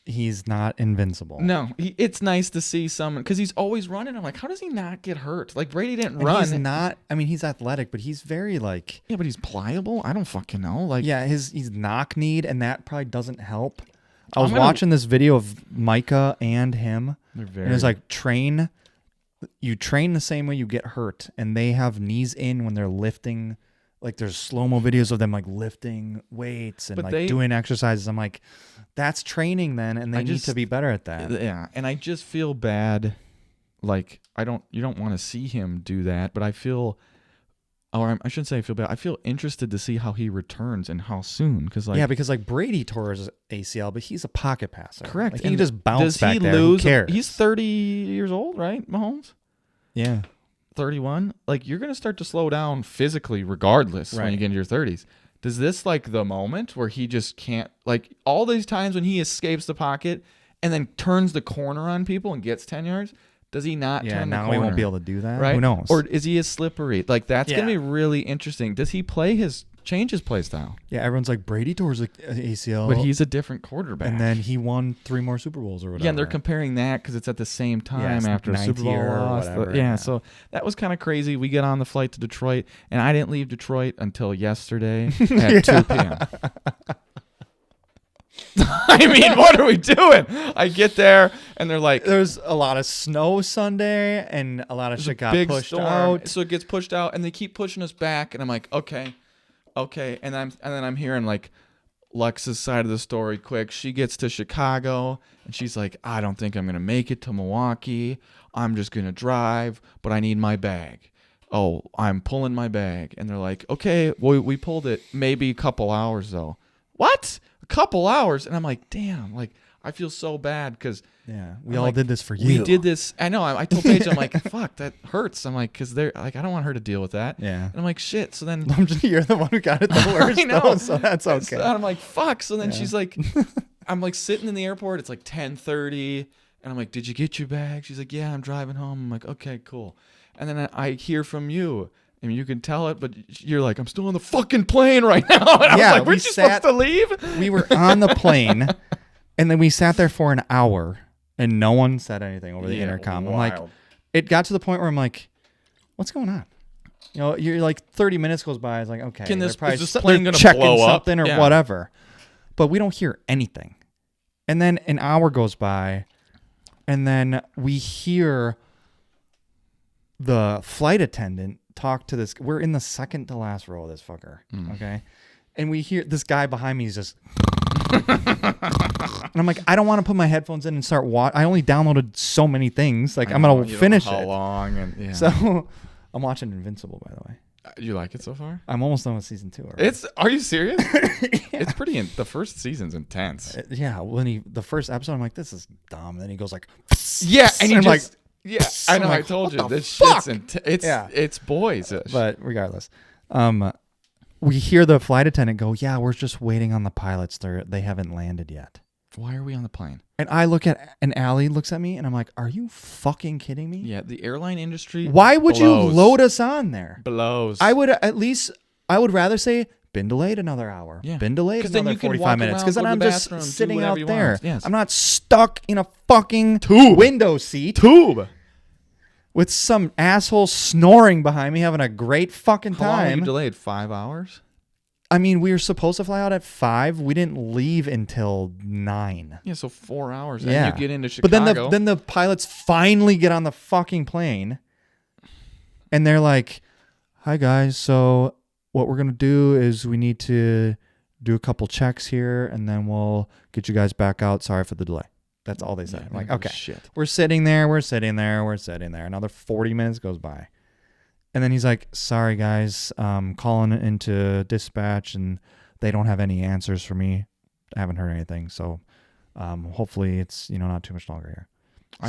he's not invincible. no, it's nice to see someone, because he's always running. I'm like, how does he not get hurt? Like, Brady didn't run. He's not, I mean, he's athletic, but he's very like. Yeah, but he's pliable. I don't fucking know. Like, yeah, he's knock-kneed, and that probably doesn't help. I was watching this video of Micah and him, and it's like you train the same way you get hurt, and they have knees in when they're lifting. Like, there's slow-mo videos of them like lifting weights and doing exercises. I'm like, that's training then, and they need to be better at that. Yeah, and I just feel bad. Like, you don't want to see him do that, but I feel, or I shouldn't say I feel bad. I feel interested to see how he returns and how soon. Because Brady tore his ACL, but he's a pocket passer. Correct. Like, he can just bounce back there. Who cares? He's 30 years old, right, Mahomes? Yeah. 31. Like, you're going to start to slow down physically regardless when you get into your 30s. Does this, like, the moment where he just can't, like, all these times when he escapes the pocket and then turns the corner on people and gets 10 yards, does he not turn the corner? Yeah, now he won't be able to do that. Right? Who knows? Or is he as slippery? Like, that's going to be really interesting. Does he change his play style? Yeah, everyone's like, Brady tore his ACL. But he's a different quarterback. And then he won 3 more Super Bowls or whatever. Yeah, and they're comparing that because it's at the same time after a Super Bowl loss. Yeah, so that was kind of crazy. We get on the flight to Detroit, and I didn't leave Detroit until yesterday at 2 p.m. I mean, what are we doing? I get there, and they're like... There's a lot of snow Sunday, and a lot of shit got pushed out. So it gets pushed out, and they keep pushing us back, and I'm like, okay. And then I'm hearing, like, Lex's side of the story quick. She gets to Chicago, and she's like, I don't think I'm going to make it to Milwaukee. I'm just going to drive, but I need my bag. Oh, I'm pulling my bag. And they're like, okay, well, we pulled it maybe a couple hours, though. What? A couple hours? And I'm like, damn, like, I feel so bad because... Yeah, we all did this for you. We did this. I know. I told Paige, I'm like, fuck, that hurts. I'm like, because they're like, I don't want her to deal with that. Yeah. And I'm like, shit. So then you're the one who got it the worst. I know. Though, so that's okay. So I'm like, fuck. So then she's like, I'm like sitting in the airport. It's like 10:30, and I'm like, did you get your bag? She's like, yeah, I'm driving home. I'm like, okay, cool. And then I hear from you. I mean, you can tell it, but you're like, I'm still on the fucking plane right now. And I was like, weren't you supposed to leave? We were on the plane, and then we sat there for an hour. And no one said anything over the intercom. Wild. I'm like, it got to the point where I'm like, what's going on? You know, you're like 30 minutes goes by. It's like, okay, is this they're plane gonna checking blow up? something or whatever. But we don't hear anything. And then an hour goes by, and then we hear the flight attendant talk to this. We're in the second to last row of this fucker, okay? And we hear this guy behind me is just... And I'm like, I don't want to put my headphones in and start watching. I only downloaded so many things. Like, I'm going to finish it. How long? And, So, I'm watching Invincible, by the way. You like it so far? I'm almost done with season 2 already. Are you serious? It's pretty. The first season's intense. Yeah. When the first episode, I'm like, this is dumb. And then he goes like, yeah, and you're like, yeah, I know. like, I told you this fuck? shit's it's boys-ish. But regardless, We hear the flight attendant go, yeah, we're just waiting on the pilots. They haven't landed yet. Why are we on the plane? And I look at, and Allie looks at me, and I'm like, are you fucking kidding me? Yeah, the airline industry. Why would you load us on there? Blows. I would rather say, been delayed another hour. Yeah. Been delayed another 45 minutes. Because then I'm just sitting out there. Yes. I'm not stuck in a fucking window seat. With some asshole snoring behind me, having a great fucking time. How long were you delayed? 5 hours? I mean, we were supposed to fly out at 5. We didn't leave until 9. Yeah, so 4 hours. Yeah. And you get into Chicago. But then the pilots finally get on the fucking plane. And they're like, hi, guys. So what we're going to do is we need to do a couple checks here, and then we'll get you guys back out. Sorry for the delay. That's all they say. I'm like, okay. Shit. We're sitting there. Another 40 minutes goes by. And then he's like, sorry, guys, calling into dispatch, and they don't have any answers for me. I haven't heard anything. So hopefully it's, not too much longer here.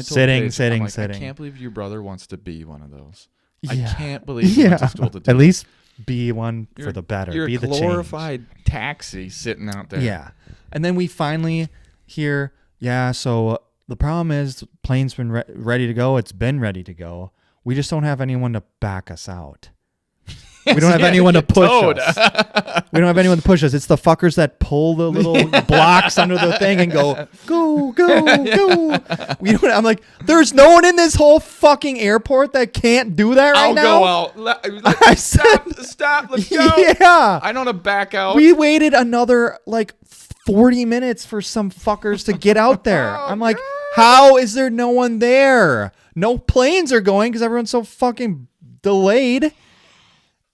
Sitting. I can't believe your brother wants to be one of those. Yeah. I can't believe he went to school to do at least be one for the better. You're be a the glorified taxi sitting out there. Yeah. And then we finally hear, so the problem is the plane's been ready to go. It's been ready to go. We just don't have anyone to back us out. We don't have anyone to push us. We don't have anyone to push us. It's the fuckers that pull the little blocks under the thing and go, go, go, go. I'm like, there's no one in this whole fucking airport that can't do that right now. I'll go out. Stop. Let's go. Yeah. I don't want to back out. We waited another 40 minutes for some fuckers to get out there. I'm like, how is there no one there? No planes are going because everyone's so fucking delayed.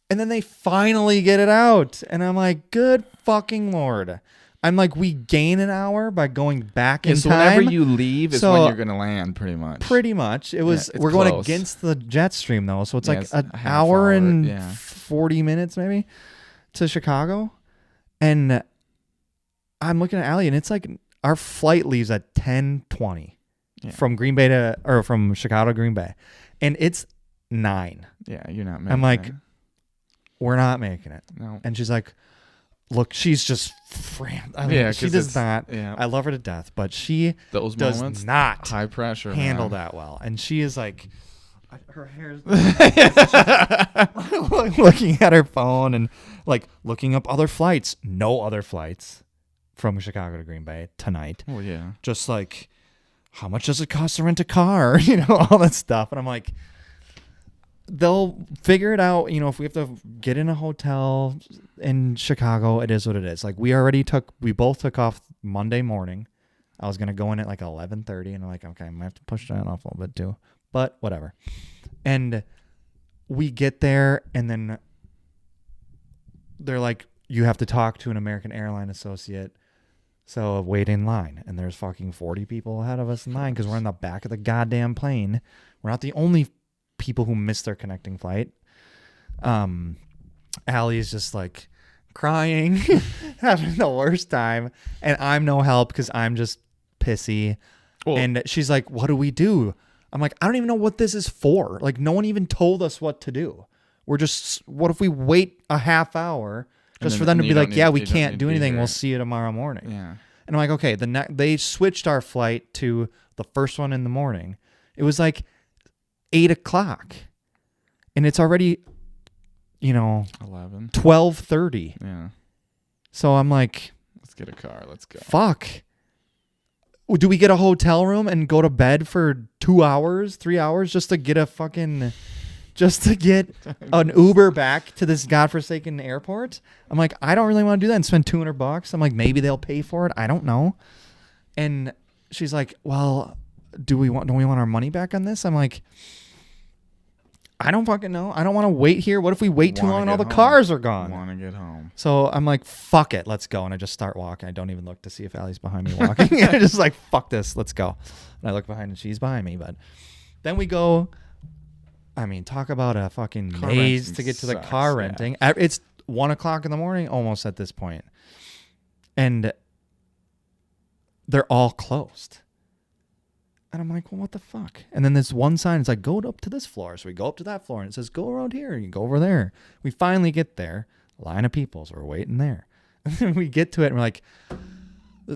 And then they finally get it out. And I'm like, good fucking Lord. I'm like, we gain an hour by going back in time. So whenever you leave is when you're going to land, pretty much. Pretty much. We're close. Going against the jet stream, though. So it's like an hour and 40 minutes, maybe, to Chicago. And I'm looking at Allie, and it's like our flight leaves at 10:20 from from Chicago to Green Bay. And it's 9. Yeah, you're not making I'm like, we're not making it. No. And she's like, look, she's just frantic. I mean, she does not. Yeah. I love her to death, but she does not high pressure handle that well. And she is like, her hair's looking at her phone and looking up other flights. No other flights from Chicago to Green Bay tonight. Oh, yeah. Just how much does it cost to rent a car? All that stuff. And I'm like, they'll figure it out. If we have to get in a hotel in Chicago, it is what it is. We both took off Monday morning. I was going to go in at 11:30, and I'm like, okay, I'm going to have to push that off a little bit too, but whatever. And we get there, and then they're like, you have to talk to an American airline associate. So wait in line, and there's fucking 40 people ahead of us in line because we're in the back of the goddamn plane. We're not the only people who missed their connecting flight. Allie's just crying, having the worst time, and I'm no help because I'm just pissy. Well, and she's like, what do we do? I'm like, I don't even know what this is for. No one even told us what to do. What if we wait a half hour just for them to be like, we can't do anything. We'll see you tomorrow morning. Yeah. And I'm like, okay, they switched our flight to the first one in the morning. It was 8 o'clock, and it's already 12:30. Yeah. So I'm like, let's get a car. Let's go. Fuck. Do we get a hotel room and go to bed for 2 hours, 3 hours just to get an Uber back to this godforsaken airport? I'm like, I don't really want to do that and spend $200. I'm like, maybe they'll pay for it. I don't know. And she's like, well, don't we want our money back on this? I'm like, I don't fucking know. I don't want to wait here. What if we wait too long and all the cars are gone? Want to get home. So I'm like, fuck it. Let's go. And I just start walking. I don't even look to see if Allie's behind me walking. I'm just like, fuck this. Let's go. And I look behind and she's behind me. But then we go. I mean, talk about a fucking maze to get to the car renting. Yeah. It's 1 o'clock in the morning almost at this point. And they're all closed. And I'm like, well, what the fuck? And then this one sign is like, go up to this floor. So we go up to that floor and it says, go around here. And you go over there. We finally get there. Line of people. So we're waiting there. And then we get to it and we're like,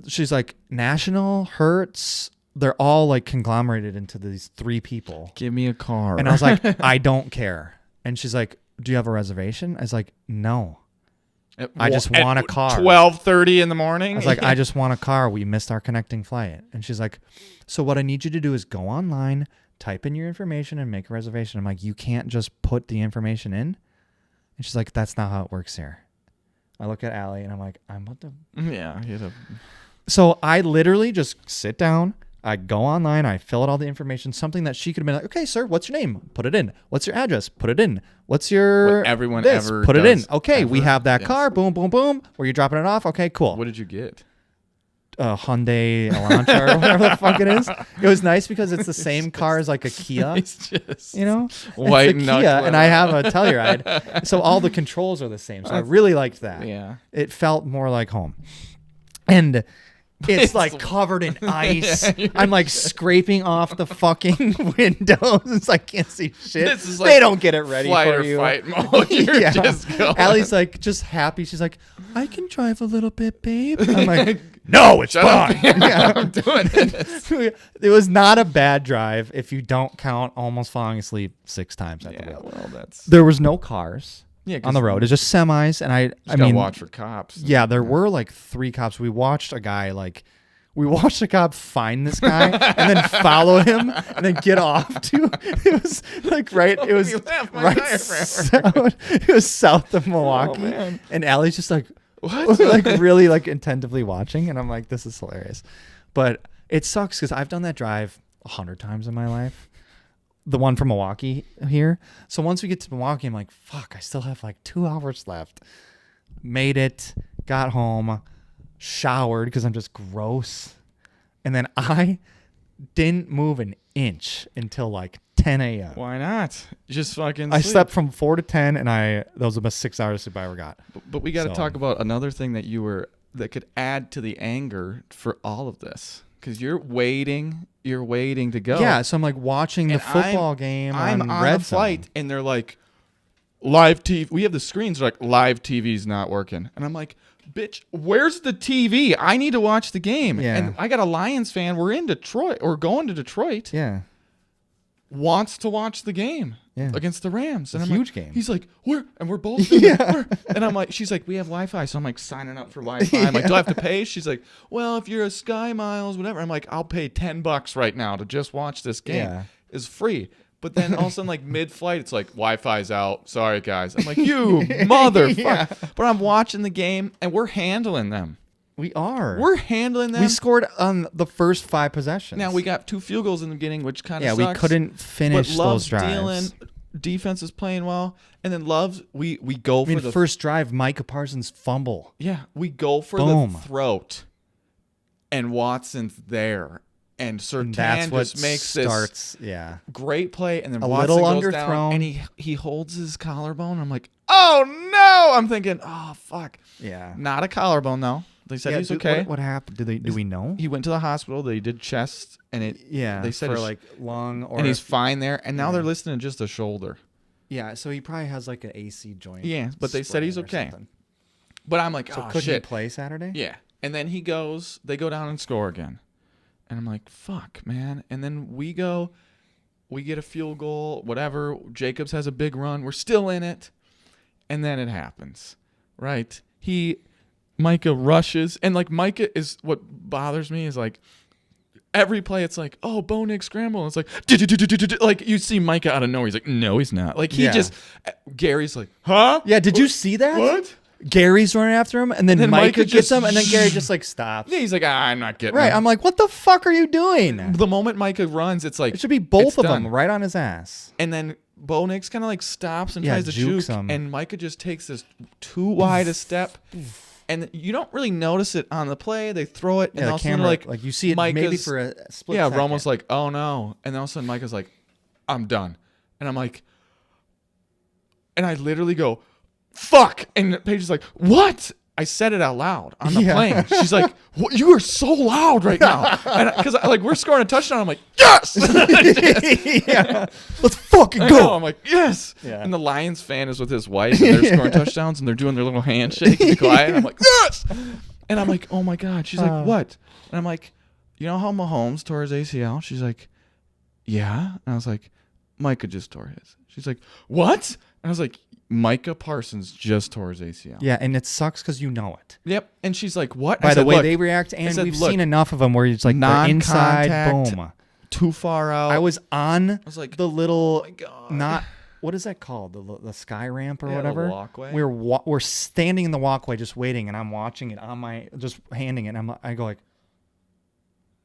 she's like, National, Hertz. They're all like conglomerated into these 3 people. Give me a car. And I was like, I don't care. And she's like, do you have a reservation? I was like, no. I just want a car. 12:30 in the morning? I was like, I just want a car. We missed our connecting flight. And she's like, so what I need you to do is go online, type in your information, and make a reservation. I'm like, you can't just put the information in? And she's like, that's not how it works here. I look at Allie, and I'm like, I'm about to... Yeah. So I literally just sit down. I go online, I fill out all the information, something that she could have been like, okay, sir, what's your name? Put it in. What's your address? Put it in. What's your... What everyone this? ever Put it in. does Okay, we ever. have that Yes. car. Boom, boom, boom. Were you dropping it off? Okay, cool. What did you get? Hyundai Elantra or whatever the fuck it is. It was nice because it's the same car as like a Kia. It's just It's white a Kia, and I have a Telluride. So all the controls are the same. So I really liked that. Yeah. It felt more like home. And... It's like covered in ice. Yeah, I'm like scraping off the fucking windows. I can't see shit. This is they like don't get it ready flight for or you. fight mode. You're just going. Allie's like just happy. She's like, I can drive a little bit, babe. I'm like, no, it's fine. Yeah. I'm doing this. It was not a bad drive if you don't count almost falling asleep 6 times at the wheel. Well, that's There was no cars on on the road. It's just semis, and I mean, watch for cops. yeah, there were like 3 cops. We watched a cop find this guy and then follow him and then get off too. It was like it was south of Milwaukee, and Allie's just like, what? Like really like attentively watching, and I'm like, this is hilarious. But it sucks because I've done that drive 100 times in my life. The one from Milwaukee here. So once we get to Milwaukee, I'm like, fuck, I still have like 2 hours left. Made it, got home, showered because I'm just gross. And then I didn't move an inch until like 10 a.m. Why not? Just fucking I sleep. slept from 4 to 10, and those were the best 6 hours sleep I ever got. But we got to talk about another thing that could add to the anger for all of this. Because you're waiting to go. Yeah, so I'm like watching the football game I'm on Red the flight, and they're like, live TV. We have the screens, they're like, live TV's not working. And I'm like, bitch, where's the TV? I need to watch the game. Yeah. And I got a Lions fan. We're in Detroit, or going to Detroit. Yeah. Wants to watch the game against the Rams. And It's I'm a huge like, game. He's like, where? And we're both doing it. And I'm like, she's like, we have Wi-Fi. So I'm like signing up for Wi-Fi. I'm like, do I have to pay? She's like, well, if you're a Sky Miles, whatever. I'm like, I'll pay $10 right now to just watch this game. Yeah. It's free. But then all of a sudden, like mid-flight, it's like, Wi-Fi's out. Sorry, guys. I'm like, you motherfucker. Yeah. But I'm watching the game, and we're handling them. We are. We're handling them. We scored on the first 5 possessions. Now, we got 2 field goals in the beginning, which kind of sucks. we couldn't finish but Love's those drives. dealing, defense is playing well, and then Love's we go for the first drive, Micah Parsons fumble. Yeah, we go for Boom. the throat, and Watson's there, and Surtain That's what just makes starts. this great play, and then A Watson little goes down, underthrown. and he holds his collarbone. I'm like, oh no! I'm thinking, oh fuck. Yeah. Not a collarbone though. They said he's okay. What happened? Do we know? He went to the hospital. They did chest, and they said for his, like lung, or and he's fine there. And now they're listening to just a shoulder. Yeah, so he probably has like an AC joint. Yeah, but they said he's sprain or okay. something. But I'm like, So oh could he shit. play Saturday? Yeah. And then they go down and score again. And I'm like, fuck, man. And then we get a field goal, whatever. Jacobs has a big run. We're still in it. And then it happens, right? Micah rushes. And like Micah is, what bothers me is like, every play it's like, oh, Bo Nix scramble. And it's like, like you see Micah out of nowhere. He's like, no, he's not. Like Gary's like, huh? Yeah, did you see that? What? Gary's running after him, and then Micah gets him, and then Gary just like stops. Yeah, he's like, I'm not getting Right, him. I'm like, what the fuck are you doing? The moment Micah runs, it's like, It should be both it's of done. them right on his ass. And then Bo Nix kind of like stops and Yeah, tries to jukes juke, him. and Micah just takes this too wide a step, and you don't really notice it on the play. They throw it, and Yeah, all the of a sudden, camera, like you see it maybe Micah's- for a split yeah, second. we're almost like, oh no, and all of a sudden Micah's like, I'm done, and I'm like, and I literally go, fuck, and Paige is like, what? I said it out loud on the plane. She's like, "What? You are so loud right now." And because like we're scoring a touchdown, I'm like, "Yes!" Yeah. Let's fucking go. I'm like, "Yes!" Yeah. And the Lions fan is with his wife, and they're scoring touchdowns, and they're doing their little handshake and quiet. And I'm like, "Yes!" And I'm like, "Oh my god!" She's like, "What?" And I'm like, "You know how Mahomes tore his ACL?" She's like, "Yeah." And I was like, "Micah just tore his." She's like, "What?" And I was like, Micah Parsons just tore his ACL. Yeah, and it sucks because you know it. Yep. And she's like, "What?" By the way they react, and we've seen enough of them where it's like the inside, boom. Too far out. I was like, the little, oh my God. not, what is that called? The sky ramp or whatever? The walkway. We're standing in the walkway just waiting, and I'm watching it on my, just handing it. And I go like,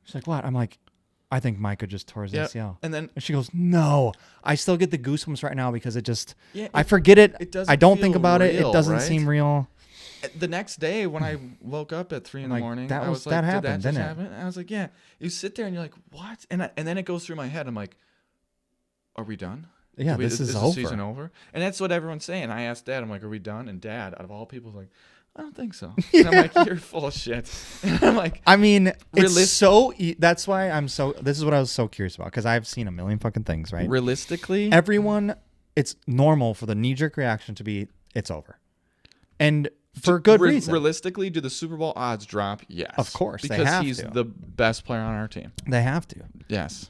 she's like, "What?" I'm like, "I think Micah just tore his ACL." And she goes, "No." I still get the goosebumps right now because it just, I forget it. I don't think about it. It doesn't seem real. The next day when I woke up at 3 in the morning, I was like, that "Did happened, that just didn't it?" happen?" And I was like, "Yeah." You sit there and you're like, "What?" And then it goes through my head. I'm like, "Are we done? Yeah, this is over. The season over?" And that's what everyone's saying. I asked Dad, I'm like, "Are we done?" And Dad, out of all people, is like, "I don't think so." And I'm like, "You're full of shit." And I'm like, I mean, it's so. That's why I'm so. This is what I was so curious about because I've seen a million fucking things. Right? Realistically, everyone, it's normal for the knee-jerk reaction to be, "It's over," and for good reason. Realistically, do the Super Bowl odds drop? Yes, of course, because he's the best player on our team. They have to. Yes,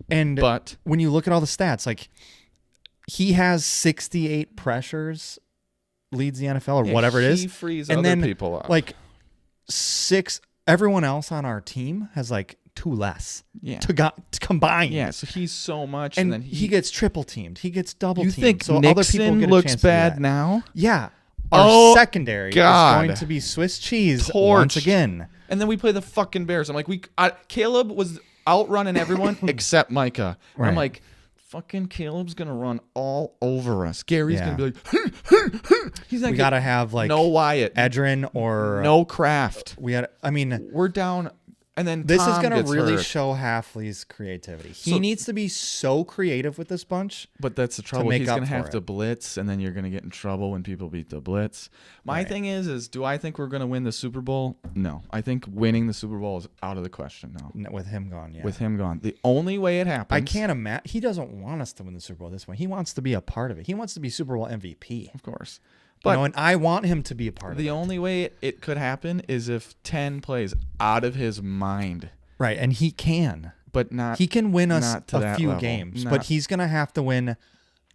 but when you look at all the stats, like he has 68 pressures. Leads the NFL or whatever it is. He frees and other then, people up. Like 6, everyone else on our team has like 2 less. Yeah. To combine. Yeah, so he's so much. And then he gets triple teamed. He gets double teamed. You think so Nixon other people get a looks chance bad to do that. now? Yeah. Our secondary is going to be Swiss cheese once again. And then we play the fucking Bears. I'm like, Caleb was outrunning everyone except Micah. Right. I'm like, fucking Caleb's gonna run all over us. Gary's gonna be like, he's not. We gotta have like no Wyatt, Edgerrin, or no Kraft. We're down, and then this Tom is gonna really hurt. show Halfley's creativity. He needs to be so creative with this bunch. But that's the trouble. He's gonna have to blitz, and then you're gonna get in trouble when people beat the blitz. My thing is do I think we're gonna win the Super Bowl? No, I think winning the Super Bowl is out of the question now. With him gone, yeah. With him gone, the only way it happens. I can't imagine. He doesn't want us to win the Super Bowl this way. He wants to be a part of it. He wants to be Super Bowl MVP, of course. But and I want him to be a part of it. The only way it could happen is if 10 plays out of his mind. Right, and he can. But not. He can win us a few games, but he's going to have to win.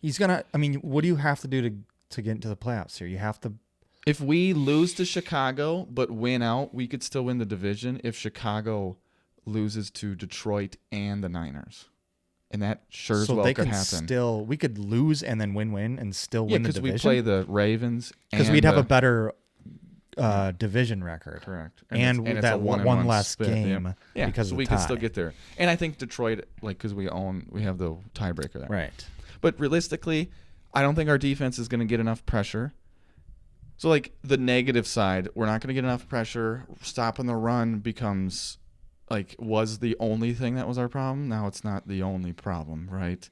He's going to, I mean, what do you have to do to get into the playoffs here? You have to. If we lose to Chicago but win out, we could still win the division if Chicago loses to Detroit and the Niners. And that sure as well could happen. We could lose and then win and still win the division. Yeah, because we play the Ravens. Because we'd have a better division record. Correct. And that one less game. Yeah, because so we could still get there. And I think Detroit, because we have the tiebreaker there. Right. But realistically, I don't think our defense is going to get enough pressure. So, like, the negative side, we're not going to get enough pressure. Stopping the run becomes, like, was the only thing that was our problem. Now it's not the only problem, right?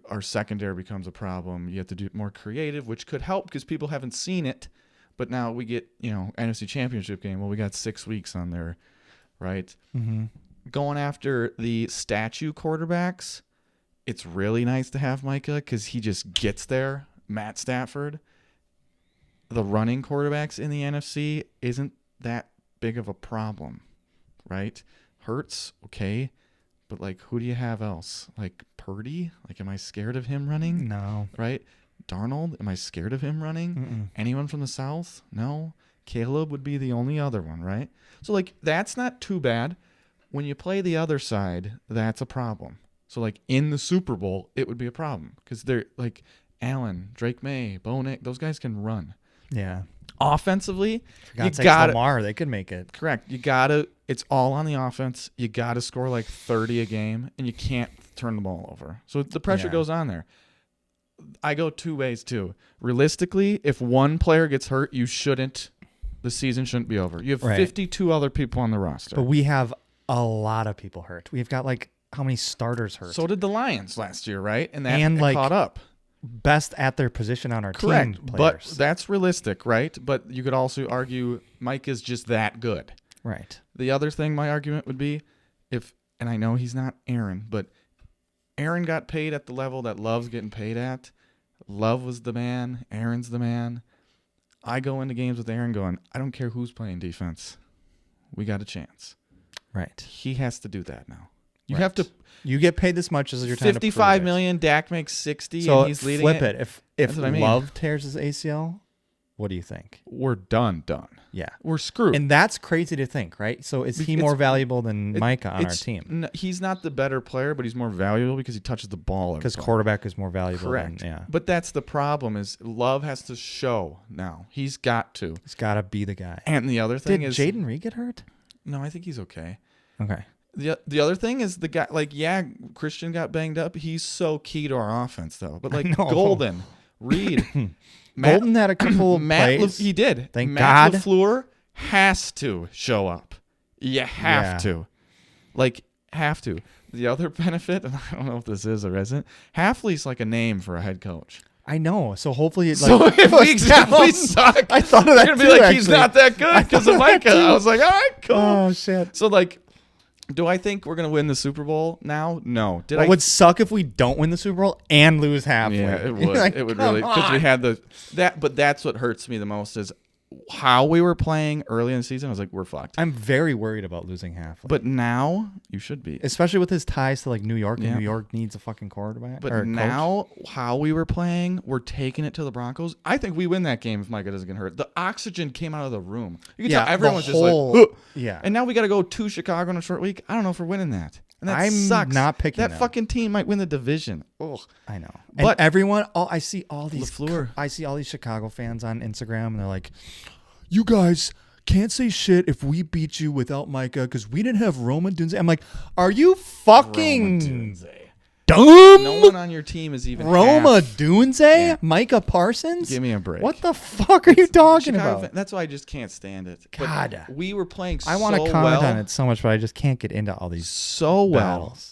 Our secondary becomes a problem. You have to do more creative, which could help because people haven't seen it. But now we get, NFC Championship game. Well, we got 6 weeks on there, right? Mm-hmm. Going after the statue quarterbacks, it's really nice to have Micah because he just gets there. Matt Stafford. The running quarterbacks in the NFC isn't that big of a problem, right? Hurts, okay. But, like, who do you have else? Like, Purdy? Like, am I scared of him running? No. Right? Darnold? Am I scared of him running? Mm-mm. Anyone from the South? No. Caleb would be the only other one, right? So, like, that's not too bad. When you play the other side, that's a problem. So, like, in the Super Bowl, it would be a problem because they're, like, Allen, Drake May, Bo Nix, those guys can run. Yeah. Offensively, you got Lamar. They could make it. Correct. It's all on the offense. You got to score like 30 a game, and you can't turn the ball over. So the pressure goes on there. I go 2 ways, too. Realistically, if one player gets hurt, the season shouldn't be over. You have 52 other people on the roster. But we have a lot of people hurt. We've got, like, how many starters hurt? So did the Lions last year, right? And that caught up. best at their position on our Correct, team players. but that's realistic, right? But you could also argue Mike is just that good. Right. The other thing my argument would be and I know he's not Aaron, but Aaron got paid at the level that Love's getting paid at. Love was the man. Aaron's the man. I go into games with Aaron going, I don't care who's playing defense. We got a chance. Right. He has to do that now. You have to. You get paid this much as your time. 55 million. Dak makes 60, so and he's leading flip it. If what I mean. Love tears his ACL, what do you think? We're done. Yeah, we're screwed. And that's crazy to think, right? So is he more valuable than Micah on our team? He's not the better player, but he's more valuable because he touches the ball. Because quarterback is more valuable. Correct. Yeah. But that's the problem is Love has to show now. He's got to. He's got to be the guy. And the other thing is... Did Jaden Reed get hurt? No, I think he's okay. Okay. The other thing is the guy, Christian got banged up. He's so key to our offense, though. But, Golden, Reed... Golden had a couple plays. He did. Thank Matt God. LaFleur has to show up. You have to. Have to. The other benefit, and I don't know if this is or isn't, Halfley's like a name for a head coach. I know. So hopefully it's so if we suck, I thought of that too, be like, he's not that good because of Micah. I was like, all right, cool. Oh, shit. So, do I think we're going to win the Super Bowl now? No. It would suck if we don't win the Super Bowl and lose halfway. Yeah, it would. It would really, because we had but that's what hurts me the most is how we were playing early in the season. I was like, we're fucked. I'm very worried about losing halfway. But now you should be. Especially with his ties to New York, and New York needs a fucking quarterback. But now how we were playing, we're taking it to the Broncos. I think we win that game if Micah doesn't get hurt. The oxygen came out of the room. You can tell everyone was just like, yeah. And now we got to go to Chicago in a short week. I don't know if we're winning that. And that I'm sucks. not picking that fucking team might win the division. Ugh. I know. But everyone, I see all these LaFleur. I see all these Chicago fans on Instagram, and they're like, you guys can't say shit if we beat you without Micah because we didn't have Roma Dunze. I'm like, are you fucking dumb? No one on your team is even Roma Dunze? Yeah. Micah Parsons? Give me a break. What the fuck are you talking about? That's why I just can't stand it. God. But we were playing so well. I want to comment on it so much, but I just can't get into all these battles.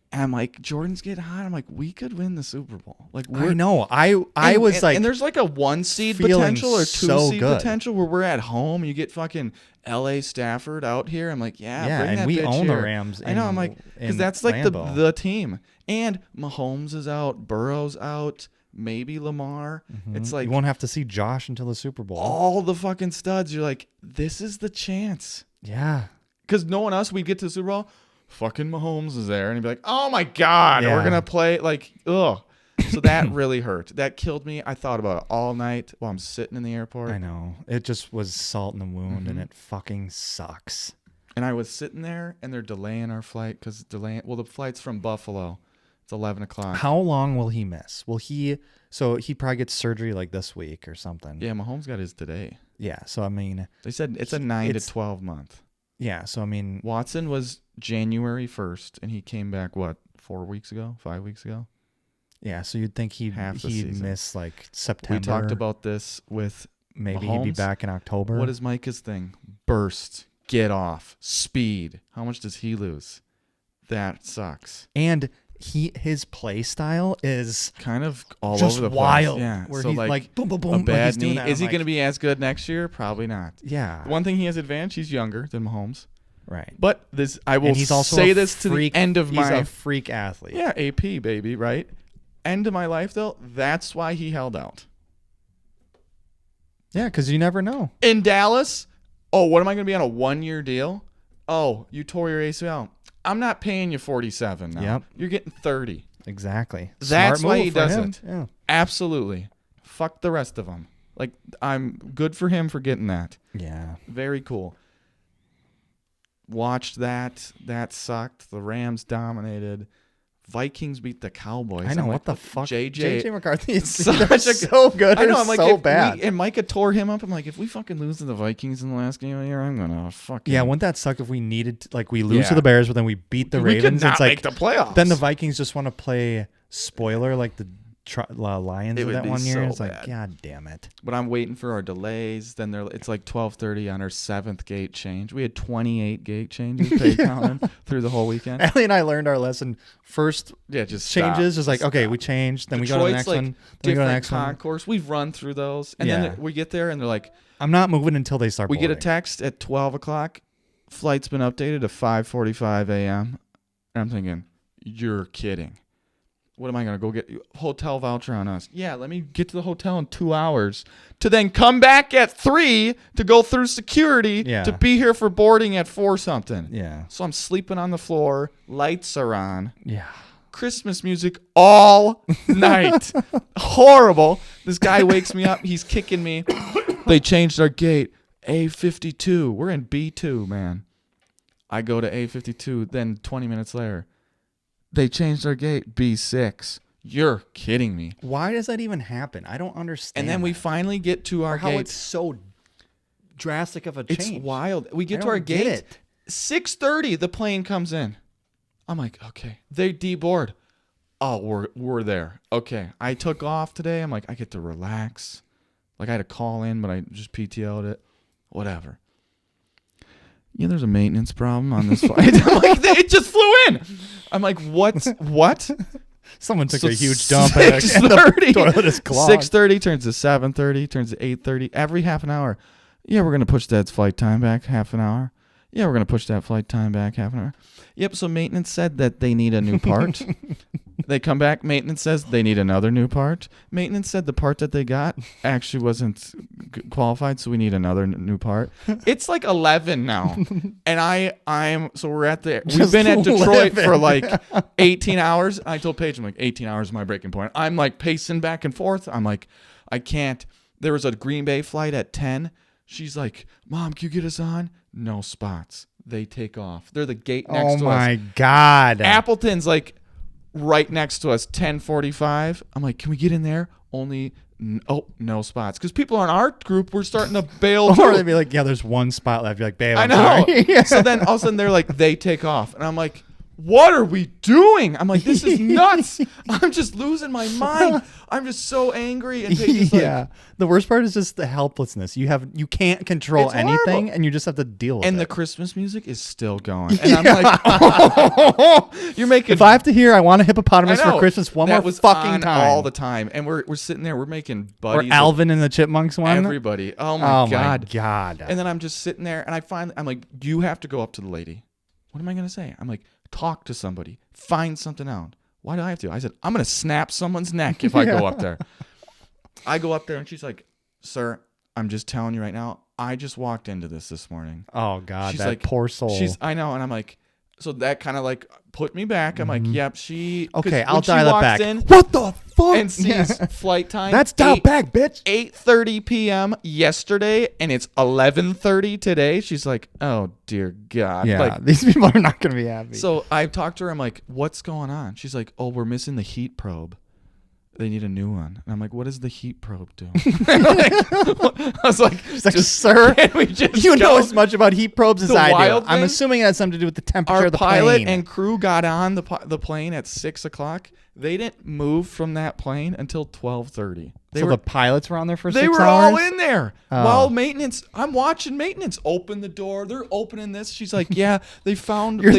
And I'm like, Jordan's getting hot. I'm like, we could win the Super Bowl. I know. I was like, and there's a 1 seed potential or 2 seed potential where we're at home. You get fucking L.A. Stafford out here. I'm like, bring and that we bitch own here. the Rams. I know. I'm like, because that's the team. And Mahomes is out. Burrow's out. Maybe Lamar. Mm-hmm. It's like you won't have to see Josh until the Super Bowl. All the fucking studs. You're like, this is the chance. Yeah. Because knowing us, we'd get to the Super Bowl. Fucking Mahomes is there, and he'd be like, "Oh my God, we're gonna play ugh." So that really hurt. That killed me. I thought about it all night while I'm sitting in the airport. I know. It just was salt in the wound, and it fucking sucks. And I was sitting there, and they're delaying our flight because the flight's from Buffalo. It's 11 o'clock. How long will he miss? So he probably gets surgery this week or something. Yeah, Mahomes got his today. Yeah. So I mean, they said it's a 9 to 12 month. Yeah. So I mean, Watson was January 1st, and he came back 5 weeks ago? Yeah, so you'd think he'd miss September. We talked about this with maybe Mahomes. He'd be back in October. What is Micah's thing? Burst, get off, speed. How much does he lose? That sucks. And his play style is kind of all just over the place. Wild. Yeah, where so he's boom, boom, boom. A bad knee. Is he going to be as good next year? Probably not. Yeah. One thing he has advantage, he's younger than Mahomes. Right. But I will say this to the end of He's a freak athlete. Yeah, AP, baby, right? End of my life, though, that's why he held out. Yeah, because you never know. In Dallas, what am I going to be on a 1-year deal? Oh, you tore your ACL. I'm not paying you 47 now. Yep. You're getting 30. Exactly. That's why he does him. it. Yeah. Absolutely. Fuck the rest of them. I'm good for him for getting that. Yeah. Very cool. Watched that. That sucked. The Rams dominated. Vikings beat the Cowboys. I know. What the fuck? JJ McCarthy is so good. I know. I'm like, so bad. And Micah tore him up. I'm like, if we fucking lose to the Vikings in the last game of the year, I'm going to fucking... Yeah, wouldn't that suck if we needed to, we lose to the Bears, but then we beat the Ravens? We could not make the playoffs. Then the Vikings just want to play spoiler, the Lions of that one year. So it's like, bad. God damn it. But I'm waiting for our delays. Then it's like 12:30 on our 7th gate change. We had 28 gate changes counting through the whole weekend. Allie and I learned our lesson. First just changes stop. is like, okay, we changed. Then Detroit's we go to the next like one. Then we go to the next concourse. We've run through those. And then we get there and they're like, I'm not moving until they start We boarding. get a text at 12 o'clock. Flight's been updated to 5:45 a.m. And I'm thinking, you're kidding. What am I going to go get? Hotel voucher on us. Yeah, let me get to the hotel in 2 hours to then come back at 3 to go through security to be here for boarding at 4 something. Yeah. So I'm sleeping on the floor. Lights are on. Yeah. Christmas music all night. Horrible. This guy wakes me up. He's kicking me. They changed our gate. A52. We're in B2, man. I go to A52. Then 20 minutes later, they changed our gate. B6. You're kidding me. Why does that even happen? I don't understand. And then we finally get to our gate. How it's so drastic of a change. It's wild. We get to our gate. 6:30, the plane comes in. I'm like, okay. They deboard. Oh, we're there. Okay. I took off today. I'm like, I get to relax. Like I had to call in, but I just PTO'd it. Whatever. Yeah, there's a maintenance problem on this flight. I'm like, it just flew in. I'm like, what? Someone took a huge dump at 6:30. Toilet is clogged. 6:30 turns to 7:30, turns to 8:30. Every half an hour. Yeah, we're going to push that flight time back half an hour. Yeah, we're going to push that flight time back half an hour. Yep, so maintenance said that they need a new part. They come back. Maintenance says they need another new part. Maintenance said the part that they got actually wasn't qualified, so we need another new part. It's like 11 now. And so we're at we've been at Detroit for like 18 hours. I told Paige, I'm like, 18 hours is my breaking point. I'm like pacing back and forth. I'm like, I can't. There was a Green Bay flight at 10. She's like, Mom, can you get us on? No spots. They take off. They're the gate next to us. Oh my God. Appleton's like right next to us, 10:45. I'm like, can we get in there? Only, no spots. Because people on our group were starting to bail. Or they'd be like, yeah, there's one spot left. You're like, babe, I know. Sorry. So then all of a sudden they're like, they take off. And I'm like, what are we doing? I'm like, this is nuts. I'm just losing my mind. I'm just so angry. And Paige's like, the worst part is just the helplessness. You can't control anything, horrible. And you just have to deal with it. And the Christmas music is still going. And I'm like, oh, you're making. If I have to hear I want a hippopotamus for Christmas one more fucking time. All the time. And we're sitting there, we're making buddies. Or Alvin and the Chipmunks one. Everybody. Oh my God. My God. And then I'm just sitting there and I'm like, you have to go up to the lady. What am I going to say? I'm like, talk to somebody. Find something out. Why do I have to? I said, I'm going to snap someone's neck if I go up there. I go up there and she's like, sir, I'm just telling you right now, I just walked into this morning. Oh God, she's that like, poor soul. I know. And I'm like, so that kind of like put me back. I'm like, yep, she. Okay, I'll dial it back. In what the fuck? And sees flight time. That's dialed back, bitch. 8:30 p.m. yesterday, and it's 11:30 today. She's like, oh dear God. Yeah, like, these people are not going to be happy. So I talked to her. I'm like, what's going on? She's like, oh, we're missing the heat probe. They need a new one. And I'm like, what does the heat probe do? I was like, sir, you know as much about heat probes as I do. I'm assuming it has something to do with the temperature of the plane. Our pilot and crew got on the plane at 6 o'clock. They didn't move from that plane until 12:30. The pilots were on there for 6 hours? They were all in there. While maintenance, I'm watching maintenance open the door. They're opening this. She's like, yeah, they found. You're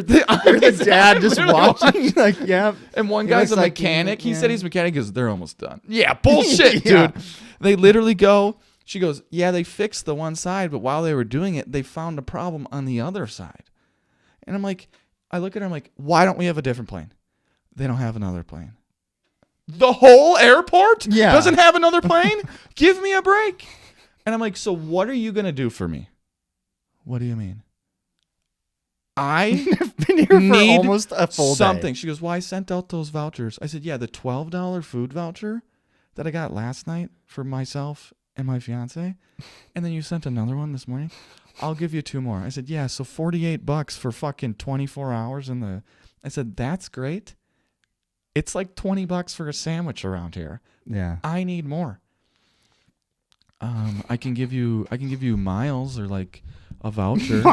the dad just watching. Like, yeah. And one guy's a mechanic. He said he's a mechanic because they're almost done. Yeah, bullshit, dude. They literally go. She goes, yeah, they fixed the one side, but while they were doing it, they found a problem on the other side. And I'm like, I look at her, I'm like, why don't we have a different plane? They don't have another plane. The whole airport doesn't have another plane? Give me a break. And I'm like, so what are you going to do for me? What do you mean? I've been here for almost a full something. Day. She goes, well, I sent out those vouchers. I said, yeah, the $12 food voucher that I got last night for myself and my fiance. And then you sent another one this morning. I'll give you 2 more. I said, yeah, so $48 for fucking 24 hours in the. I said, that's great. It's like $20 for a sandwich around here. Yeah. I need more. I can give you miles or like a voucher.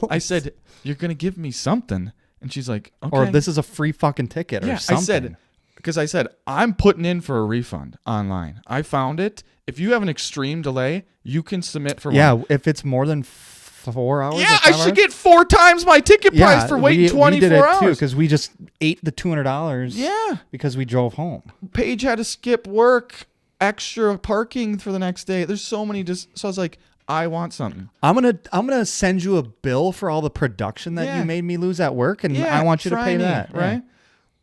I said, you're going to give me something. And she's like, okay. Or this is a free fucking ticket or something. I said, because I said, I'm putting in for a refund online. I found it. If you have an extreme delay, you can submit for one. Yeah, if it's more than 4 hours. Yeah, I should get 4 times my ticket price for waiting 24 we did it hours. too, because we just ate the $200. Yeah. Because we drove home. Paige had to skip work, extra parking for the next day. There's so many. So I was like, I want something. I'm gonna send you a bill for all the production that you made me lose at work, and I want you to pay that. Right. Yeah.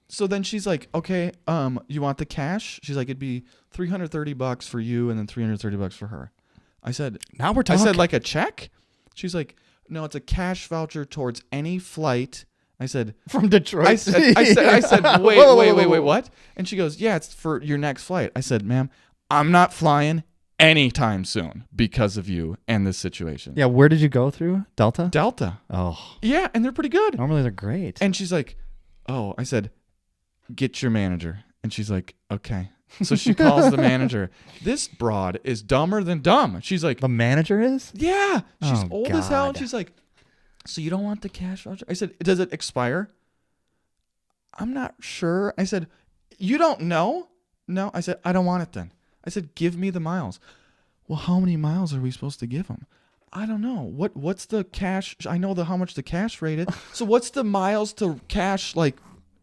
So then she's like, okay, you want the cash? She's like, it'd be $330 for you and then $330 for her. I said, now we're talking. I said, like a check? She's like, no, it's a cash voucher towards any flight. I said, from Detroit. I said, wait, what? And she goes, yeah, it's for your next flight. I said, ma'am, I'm not flying anytime soon because of you and this situation. Yeah, where did you go through? Delta? Delta. Oh. Yeah, and they're pretty good. Normally they're great. And she's like, oh, I said, get your manager. And she's like, okay. So she calls the manager. This broad is dumber than dumb. She's like, the manager is? Yeah. She's old as hell. God. And she's like, so you don't want the cash voucher? I said, does it expire? I'm not sure. I said, you don't know? No. I said, I don't want it then. I said, give me the miles. Well, how many miles are we supposed to give them? I don't know. What's the cash? I know how much the cash rate is. So what's the miles to cash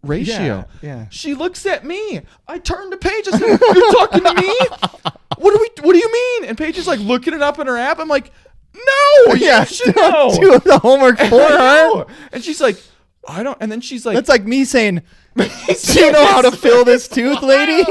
ratio? Yeah. She looks at me. I turned to Paige. I said, you're talking to me? What do you mean? And Paige is like looking it up in her app. I'm like, no, you should know. Do the homework for her. And she's like, I don't. And then she's like, that's like me saying, do you know how to fill this tooth, lady?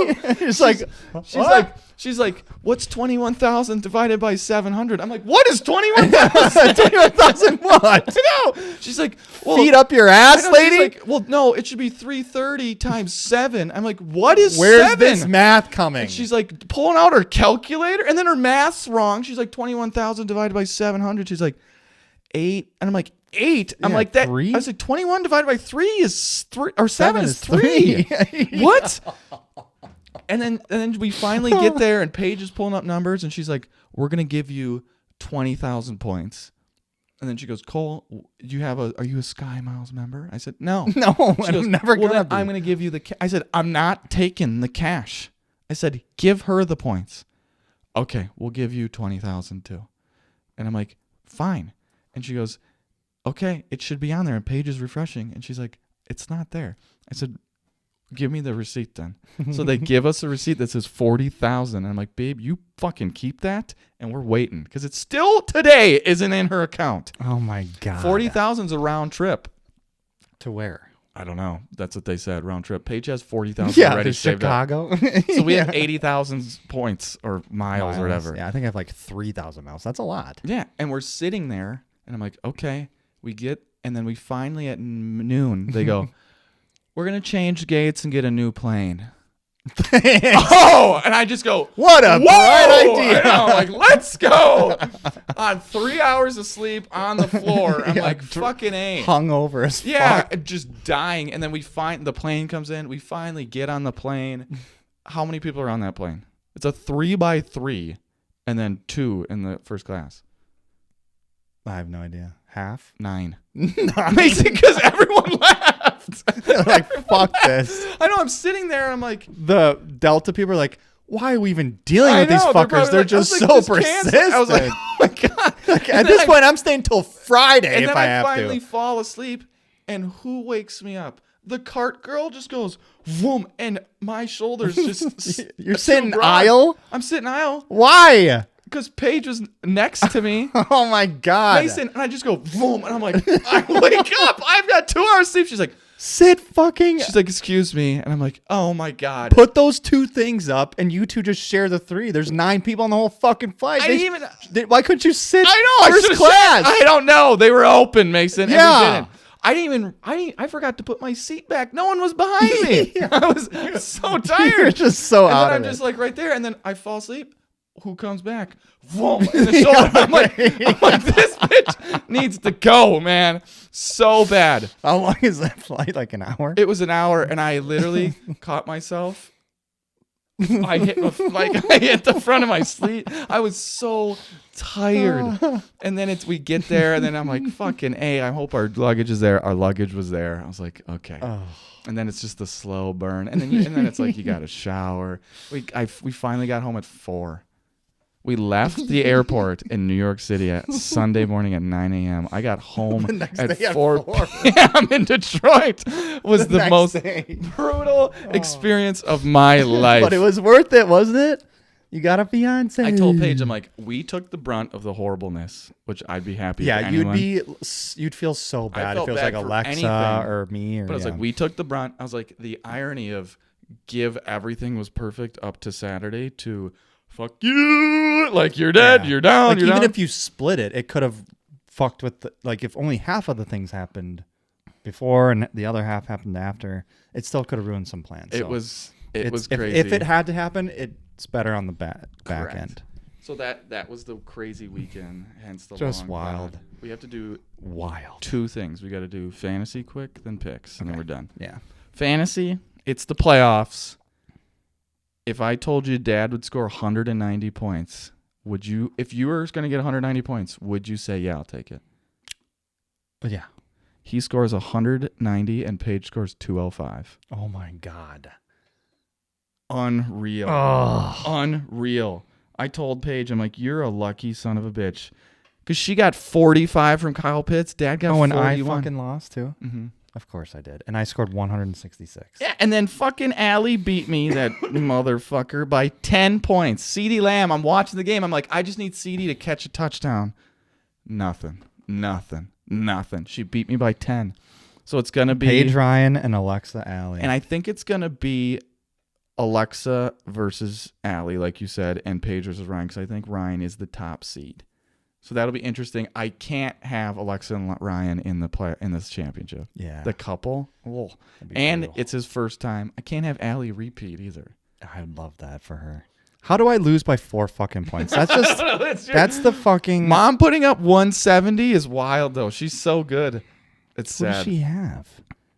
She's like, what's 21,000 divided by 700? I'm like, what is 21,000? 21,000 what? I know. She's like, well, feet up your ass, lady. She's like, well, no, it should be 330 times 7. I'm like, what is Where's 7? this math coming? And she's like pulling out her calculator, and then her math's wrong. She's like 21,000 divided by 700. She's like 8, and I'm like 8. I'm like that. 3? I was like 21 divided by 3 is 3, or 7 is 3. What? And then we finally get there, and Paige is pulling up numbers, and she's like, we're going to give you 20,000 points. And then she goes, Cole, are you a Sky Miles member? I said, no. No, I'm never going to be. I'm going to give you I said, I'm not taking the cash. I said, give her the points. Okay, we'll give you 20,000 too. And I'm like, fine. And she goes, okay, it should be on there. And Paige is refreshing. And she's like, it's not there. I said, give me the receipt then. So they give us a receipt that says 40,000. And I'm like, babe, you fucking keep that, and we're waiting because it's still today isn't in her account. Oh my God. 40,000 is a round trip. To where? I don't know. That's what they said. Round trip. Paige has 40,000 already saved Chicago. up. So we have 80,000 points or miles or whatever. Yeah, I think I have like 3,000 miles. That's a lot. Yeah, and we're sitting there, and I'm like, okay, and then we finally at noon they go, we're going to change gates and get a new plane. Oh, and I just go, what a bright idea. I'm like, let's go. On 3 hours of sleep on the floor. I'm like, fucking A. Hungover as fuck. Just dying. And then the plane comes in. We finally get on the plane. How many people are on that plane? It's a 3x3 and then 2 in the first class. I have no idea. Half? 9. Amazing, because everyone left. They're like, fuck this. I know. I'm sitting there, and I'm like, the Delta people are like, why are we even dealing with these fuckers? They're just so persistent. I was like, oh my God. At this point, I'm staying till Friday if I have to. And then I finally fall asleep, and who wakes me up? The cart girl just goes, vroom, and my shoulders just... You're sitting aisle? I'm sitting aisle. Why? Because Paige was next to me. Oh my God. Mason, and I just go, boom, and I'm like, I wake up. I've got 2 hours sleep. She's like, she's like, excuse me. And I'm like, oh my God. Put those 2 things up and you 2 just share the 3. There's 9 people on the whole fucking flight. Why couldn't you sit first class? I don't know. They were open, Mason. Yeah. And we didn't. I forgot to put my seat back. No one was behind me. I was so tired. You're just so out of it. And then I'm just like right there. And then I fall asleep. Who comes back? Whoa, in the shoulder. I'm like, this bitch needs to go, man. So bad. How long is that flight? Like an hour? It was an hour, and I literally caught myself I hit the front of my sleeve. I was so tired. And then we get there, and then I'm like, fucking A, I hope our luggage is there. Our luggage was there. I was like, okay. And then it's just the slow burn. And then it's like you got to shower. We finally got home at 4. We left the airport in New York City at Sunday morning at 9 a.m. I got home at 4 p.m. in Detroit. Was the most brutal experience of my life. But it was worth it, wasn't it? You got a fiance. I told Paige, I'm like, we took the brunt of the horribleness, which I'd be happy. Yeah, you'd feel so bad if it was like Alexa or me. But I was like, we took the brunt. I was like, the irony of give everything was perfect up to Saturday to fuck you, like you're dead, you're down, like you're even down. If you split it, it could have fucked with like if only half of the things happened before and the other half happened after, it still could have ruined some plans. It was crazy. If it had to happen, it's better on the back end. So that was the crazy weekend, hence the just long wild. pod. We have to do 2 things. We got to do fantasy quick, then picks, and then we're done. Yeah, fantasy. It's the playoffs. If I told you Dad would score 190 points, would you? If you were going to get 190 points, would you say, yeah, I'll take it? But yeah. He scores 190 and Paige scores 205. Oh, my God. Unreal. Unreal. I told Paige, I'm like, you're a lucky son of a bitch. Because she got 45 from Kyle Pitts. Dad got 41. And I fucking lost, too? Mm-hmm. Of course I did. And I scored 166. Yeah, and then fucking Allie beat me, that motherfucker, by 10 points. CeeDee Lamb, I'm watching the game. I'm like, I just need CeeDee to catch a touchdown. Nothing. She beat me by 10. So it's going to be Paige Ryan and Alexa Allie. And I think it's going to be Alexa versus Allie, like you said, and Paige versus Ryan, because I think Ryan is the top seed. So that'll be interesting. I can't have Alexa and Ryan in this championship. Yeah. The couple. Oh. And brutal. It's his first time. I can't have Allie repeat either. I'd love that for her. How do I lose by 4 fucking points? That's just that's the fucking Mom putting up 170 is wild though. She's so good. It's sad. What does she have?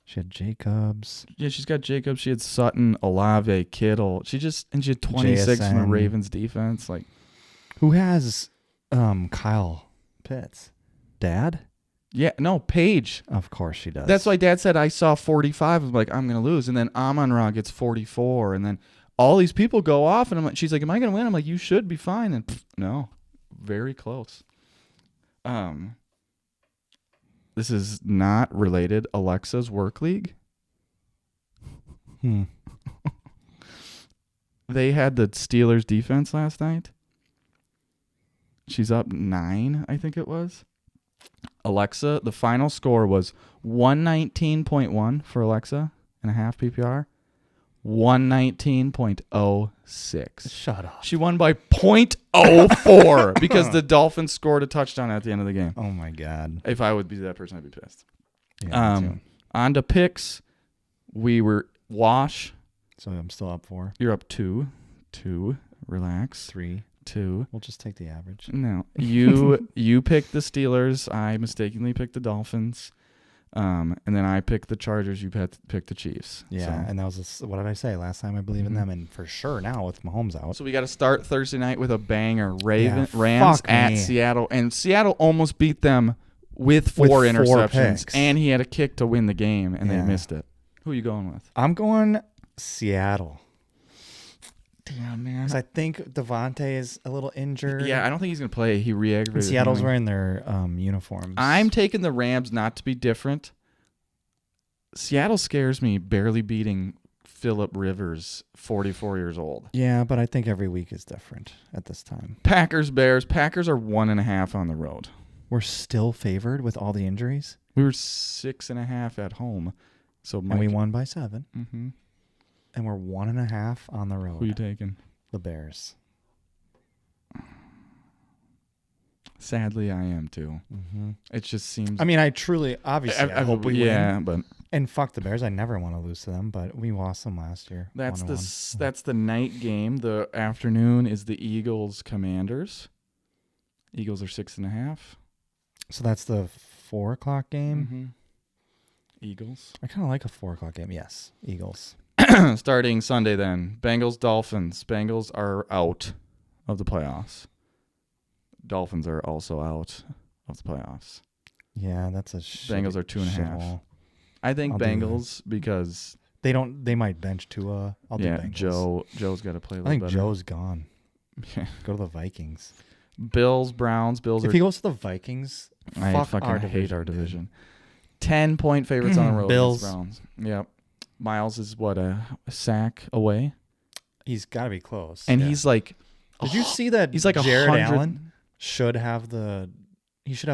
She had Jacobs. Yeah, she's got Jacobs. She had Sutton, Olave, Kittle. She had 26 JSN. from the Ravens defense. Like, who has Kyle Pitts? Dad? Yeah, no, Paige. Of course she does. That's why Dad said I saw 45. I'm like, I'm gonna lose, and then Amon-Ra gets 44, and then all these people go off, and I'm like, she's like, am I gonna win? I'm like, you should be fine, and no, very close. This is not related. Alexa's work league. They had the Steelers defense last night. She's up 9, I think it was. Alexa, the final score was 119.1 for Alexa in a half PPR. 119.06. Shut up. She won by 0.04 because the Dolphins scored a touchdown at the end of the game. Oh my God. If I would be that person, I'd be pissed. Yeah, on to picks. We were wash. So I'm still up 4. You're up 2. Relax. 3. 2. We'll just take the average. No. You picked the Steelers. I mistakenly picked the Dolphins. And then I picked the Chargers. You picked the Chiefs. Yeah, so. And that was what did I say last time? I believe in them, and for sure now with Mahomes out. So we got to start Thursday night with a banger. Rams at Seattle, and Seattle almost beat them with 4 interceptions, picks. And he had a kick to win the game, and they missed it. Who are you going with? I'm going Seattle. Damn, man. Because I think Devontae is a little injured. Yeah, I don't think he's going to play. He re-aggravated. Seattle's wearing their uniforms. I'm taking the Rams not to be different. Seattle scares me barely beating Phillip Rivers, 44 years old. Yeah, but I think every week is different at this time. Packers, Bears. Packers are 1.5 on the road. We're still favored with all the injuries? We were 6.5 at home. And we won by 7. Mm-hmm. And we're 1.5 on the road. Who are you taking? The Bears. Sadly, I am too. Mm-hmm. It just seems. I mean, I truly, obviously, I hope we win. Yeah, but and fuck the Bears. I never want to lose to them, but we lost them last year. That's the night game. The afternoon is the Eagles Commanders. Eagles are 6.5. So that's the 4:00 game. Mm-hmm. Eagles. I kind of like a 4:00 game. Yes, Eagles. Starting Sunday then. Bengals, Dolphins. Bengals are out of the playoffs. Dolphins are also out of the playoffs. Yeah, that's a Bengals are 2.5. I think Bengals because they might bench Tua. I'll do Bengals. Joe's got to play a little I think better. Joe's gone. Yeah. Go to the Vikings. Bills, Browns. If he goes to the Vikings, I fucking hate our division. 10-point favorites on the road. Bills. Browns. Yep. Miles is what, a sack away? He's got to be close. And he's like, did you see that? He's like Jared 100. Allen should have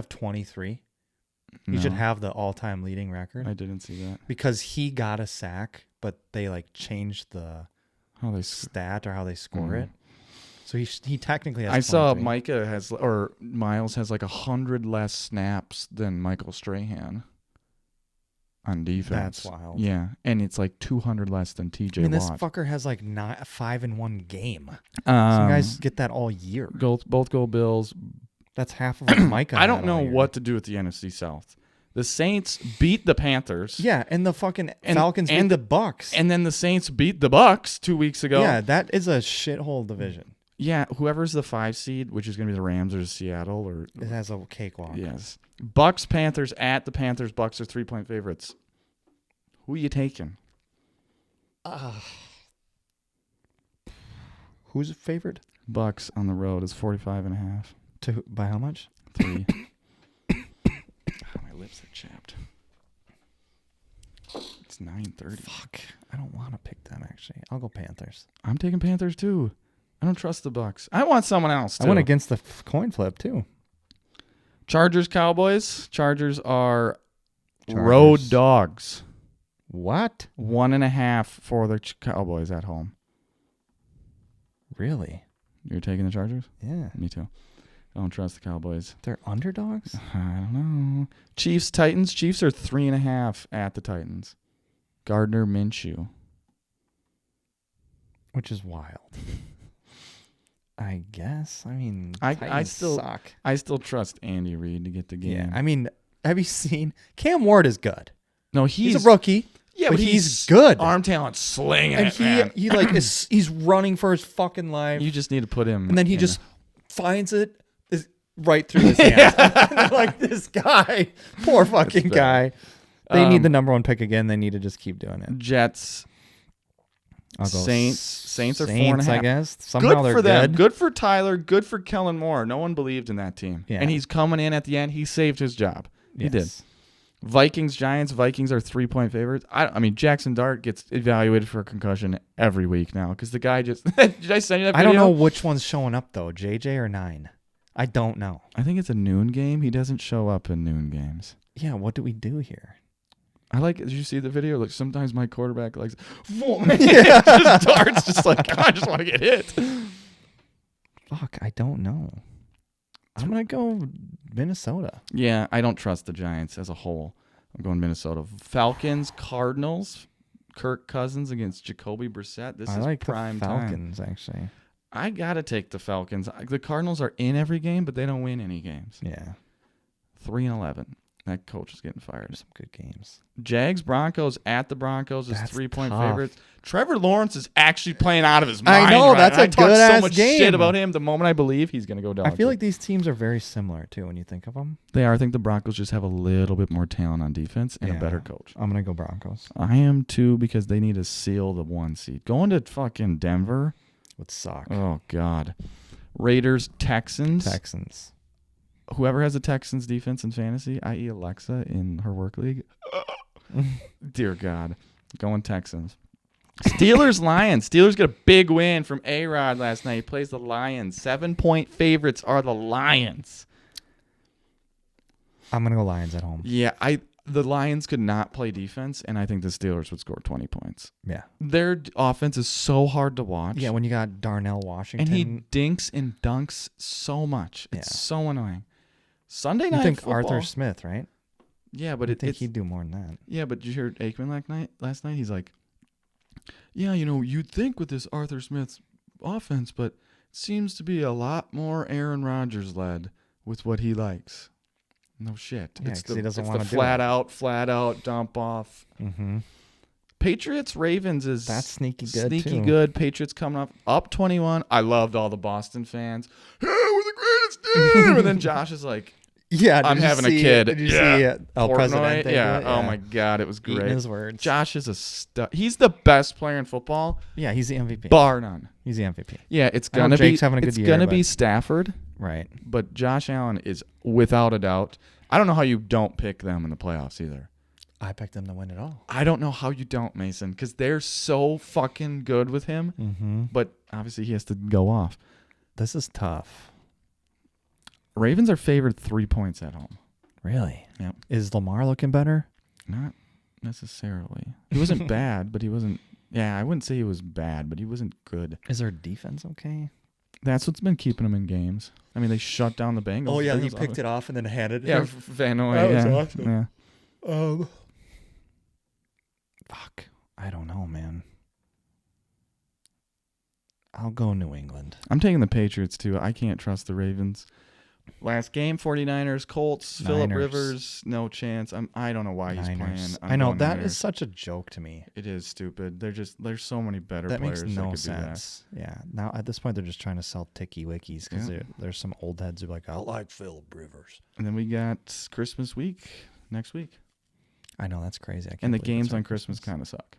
23. He should have the all-time leading record. I didn't see that because he got a sack, but they like changed the stat or how they score it. So he technically has. I 23. saw Miles has like 100 less snaps than Michael Strahan on defense. That's wild. Yeah, and it's like 200 less than TJ Watt. This fucker has like 5 in one game. Some guys get that all year. Both go Bills. That's half of what Micah. I don't know what to do with the NFC South. The Saints beat the Panthers. Yeah, and the fucking Falcons beat the Bucks. And then the Saints beat the Bucks 2 weeks ago. Yeah, that is a shithole division. Yeah, whoever's the 5 seed, which is going to be the Rams or Seattle, or it has a cakewalk. Yes, Bucks, Panthers at the Panthers. Bucks are 3-point favorites. Who are you taking? Who's favored? Bucks on the road is 45.5. By how much? 3. My lips are chapped. It's 9:30. Fuck, I don't want to pick them actually. I'll go Panthers. I'm taking Panthers too. I don't trust the Bucks. I want someone else too. I went against the coin flip too. Chargers, Cowboys. Chargers are road dogs. What? 1.5 for the Cowboys at home. Really? You're taking the Chargers? Yeah. Me too. I don't trust the Cowboys. They're underdogs? I don't know. Chiefs, Titans. Chiefs are 3.5 at the Titans. Gardner Minshew. Which is wild. I guess. I mean, I still suck. I still trust Andy Reid to get the game. Yeah. I mean, have you seen Cam Ward is good. No, he's a rookie. Yeah, but he's good. Arm talent slinging and it, man. He like he's running for his fucking life. You just need to put him. And then he just finds it right through his hands. Like this guy, poor fucking guy. They need the number 1 pick again. They need to just keep doing it. Jets. I'll go Saints are 4.5. I guess. Somehow good for them. Good for Tyler. Good for Kellen Moore. No one believed in that team. Yeah. And he's coming in at the end. He saved his job. He did. Vikings, Giants. Vikings are 3-point favorites. I mean, Jackson Dart gets evaluated for a concussion every week now because the guy just. Did I send you that video? I don't know which one's showing up though, JJ or 9. I don't know. I think it's a noon game. He doesn't show up in noon games. Yeah, what do we do here? Did you see the video? Like sometimes my quarterback likes, just darts, just like I just want to get hit. Fuck, I don't know. I'm gonna go Minnesota. Yeah, I don't trust the Giants as a whole. I'm going Minnesota. Falcons, Cardinals. Kirk Cousins against Jacoby Brissett. This is prime the Falcons, time. Actually. I gotta take the Falcons. The Cardinals are in every game, but they don't win any games. Yeah. 3-11. That coach is getting fired. Some good games. Jags, Broncos at the Broncos is 3-point favorites. Trevor Lawrence is actually playing out of his mind. I know, that's a good ass I talked so much game. shit about him. The moment I believe he's going to go down. I feel like these teams are very similar too when you think of them. They are. I think the Broncos just have a little bit more talent on defense and a better coach. I'm going to go Broncos. I am too because they need to seal the 1 seed. Going to fucking Denver would suck. Oh God. Raiders, Texans. Whoever has the Texans defense in fantasy, i.e. Alexa in her work league. Dear God. Going Texans. Steelers, Lions. Steelers get a big win from A-Rod last night. He plays the Lions. 7-point favorites are the Lions. I'm going to go Lions at home. Yeah, the Lions could not play defense, and I think the Steelers would score 20 points. Yeah. Their offense is so hard to watch. Yeah, when you got Darnell Washington. And he dinks and dunks so much. It's so annoying. Sunday night You think football, Arthur Smith, right? Yeah, but I think he'd do more than that. Yeah, but did you hear Aikman last night? He's like, yeah, you'd think with this Arthur Smith's offense, but it seems to be a lot more Aaron Rodgers led with what he likes. No shit. Yeah, it's he doesn't want to flat out dump off. Mm-hmm. Patriots Ravens is that's sneaky good. Sneaky too. good. Patriots coming up 21. I loved all the Boston fans. Hey, we're the greatest team. And then Josh is like, yeah, I'm having a kid. Did you see El Portnoy? Presidente? Yeah. Oh my God, it was great. Eating his words. Josh is a stud. He's the best player in football. Yeah, he's the MVP. Bar none. He's the MVP. Yeah, it's gonna be. Jake's having a good year, gonna but- be Stafford, Right. but Josh Allen is without a doubt. I don't know how you don't pick them in the playoffs either. I picked them to win it all. I don't know how you don't, Mason, because they're so fucking good with him. Mm-hmm. But obviously he has to go off. This is tough. Ravens are favored 3 points at home. Really? Yep. Is Lamar looking better? Not necessarily. He wasn't bad, but he wasn't. Yeah, I wouldn't say he was bad, but he wasn't good. Is their defense okay? That's what's been keeping him in games. I mean, they shut down the Bengals. Oh yeah, Bengals he picked it off and then handed it. Yeah, him. Van Noy. That was Yeah. awesome. Yeah. Fuck. I don't know, man. I'll go New England. I'm taking the Patriots too. I can't trust the Ravens. Last game, 49ers, Colts, Phillip Niners. Rivers, no chance. I don't know why he's Niners. playing. I know going that Niners. is such a joke to me. It is stupid. There's so many better That players makes no that could sense. Yeah. Now at this point, they're just trying to sell ticky wikis because there's some old heads who are like, I like Phillip Rivers. do that. And then we got Christmas week next week, I know that's crazy. I can't and the believe it's games on around Christmas kind of suck.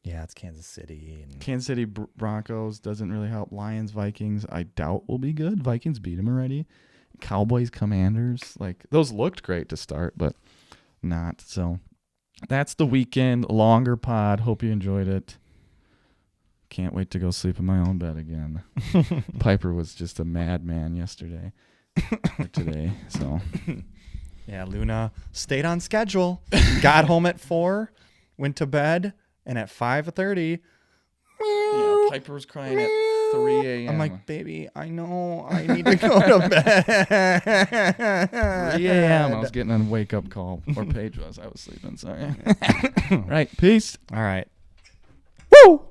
Yeah, it's Kansas City and Kansas City Broncos doesn't really help. Lions Vikings I doubt will be good. Vikings beat them already. Cowboys Commanders, like those looked great to start, but not. So that's the weekend. Longer pod. Hope you enjoyed it. Can't wait to go sleep in my own bed again. Piper was just a madman yesterday or today. So yeah, Luna stayed on schedule. Got home at 4, went to bed, and at 5:30, yeah, Piper was crying at 3 a.m. I'm like, baby, I know I need to go to bed. 3 a.m. I was getting a wake up call, or Paige was. I was sleeping. Sorry. Right. Peace. All right. Woo!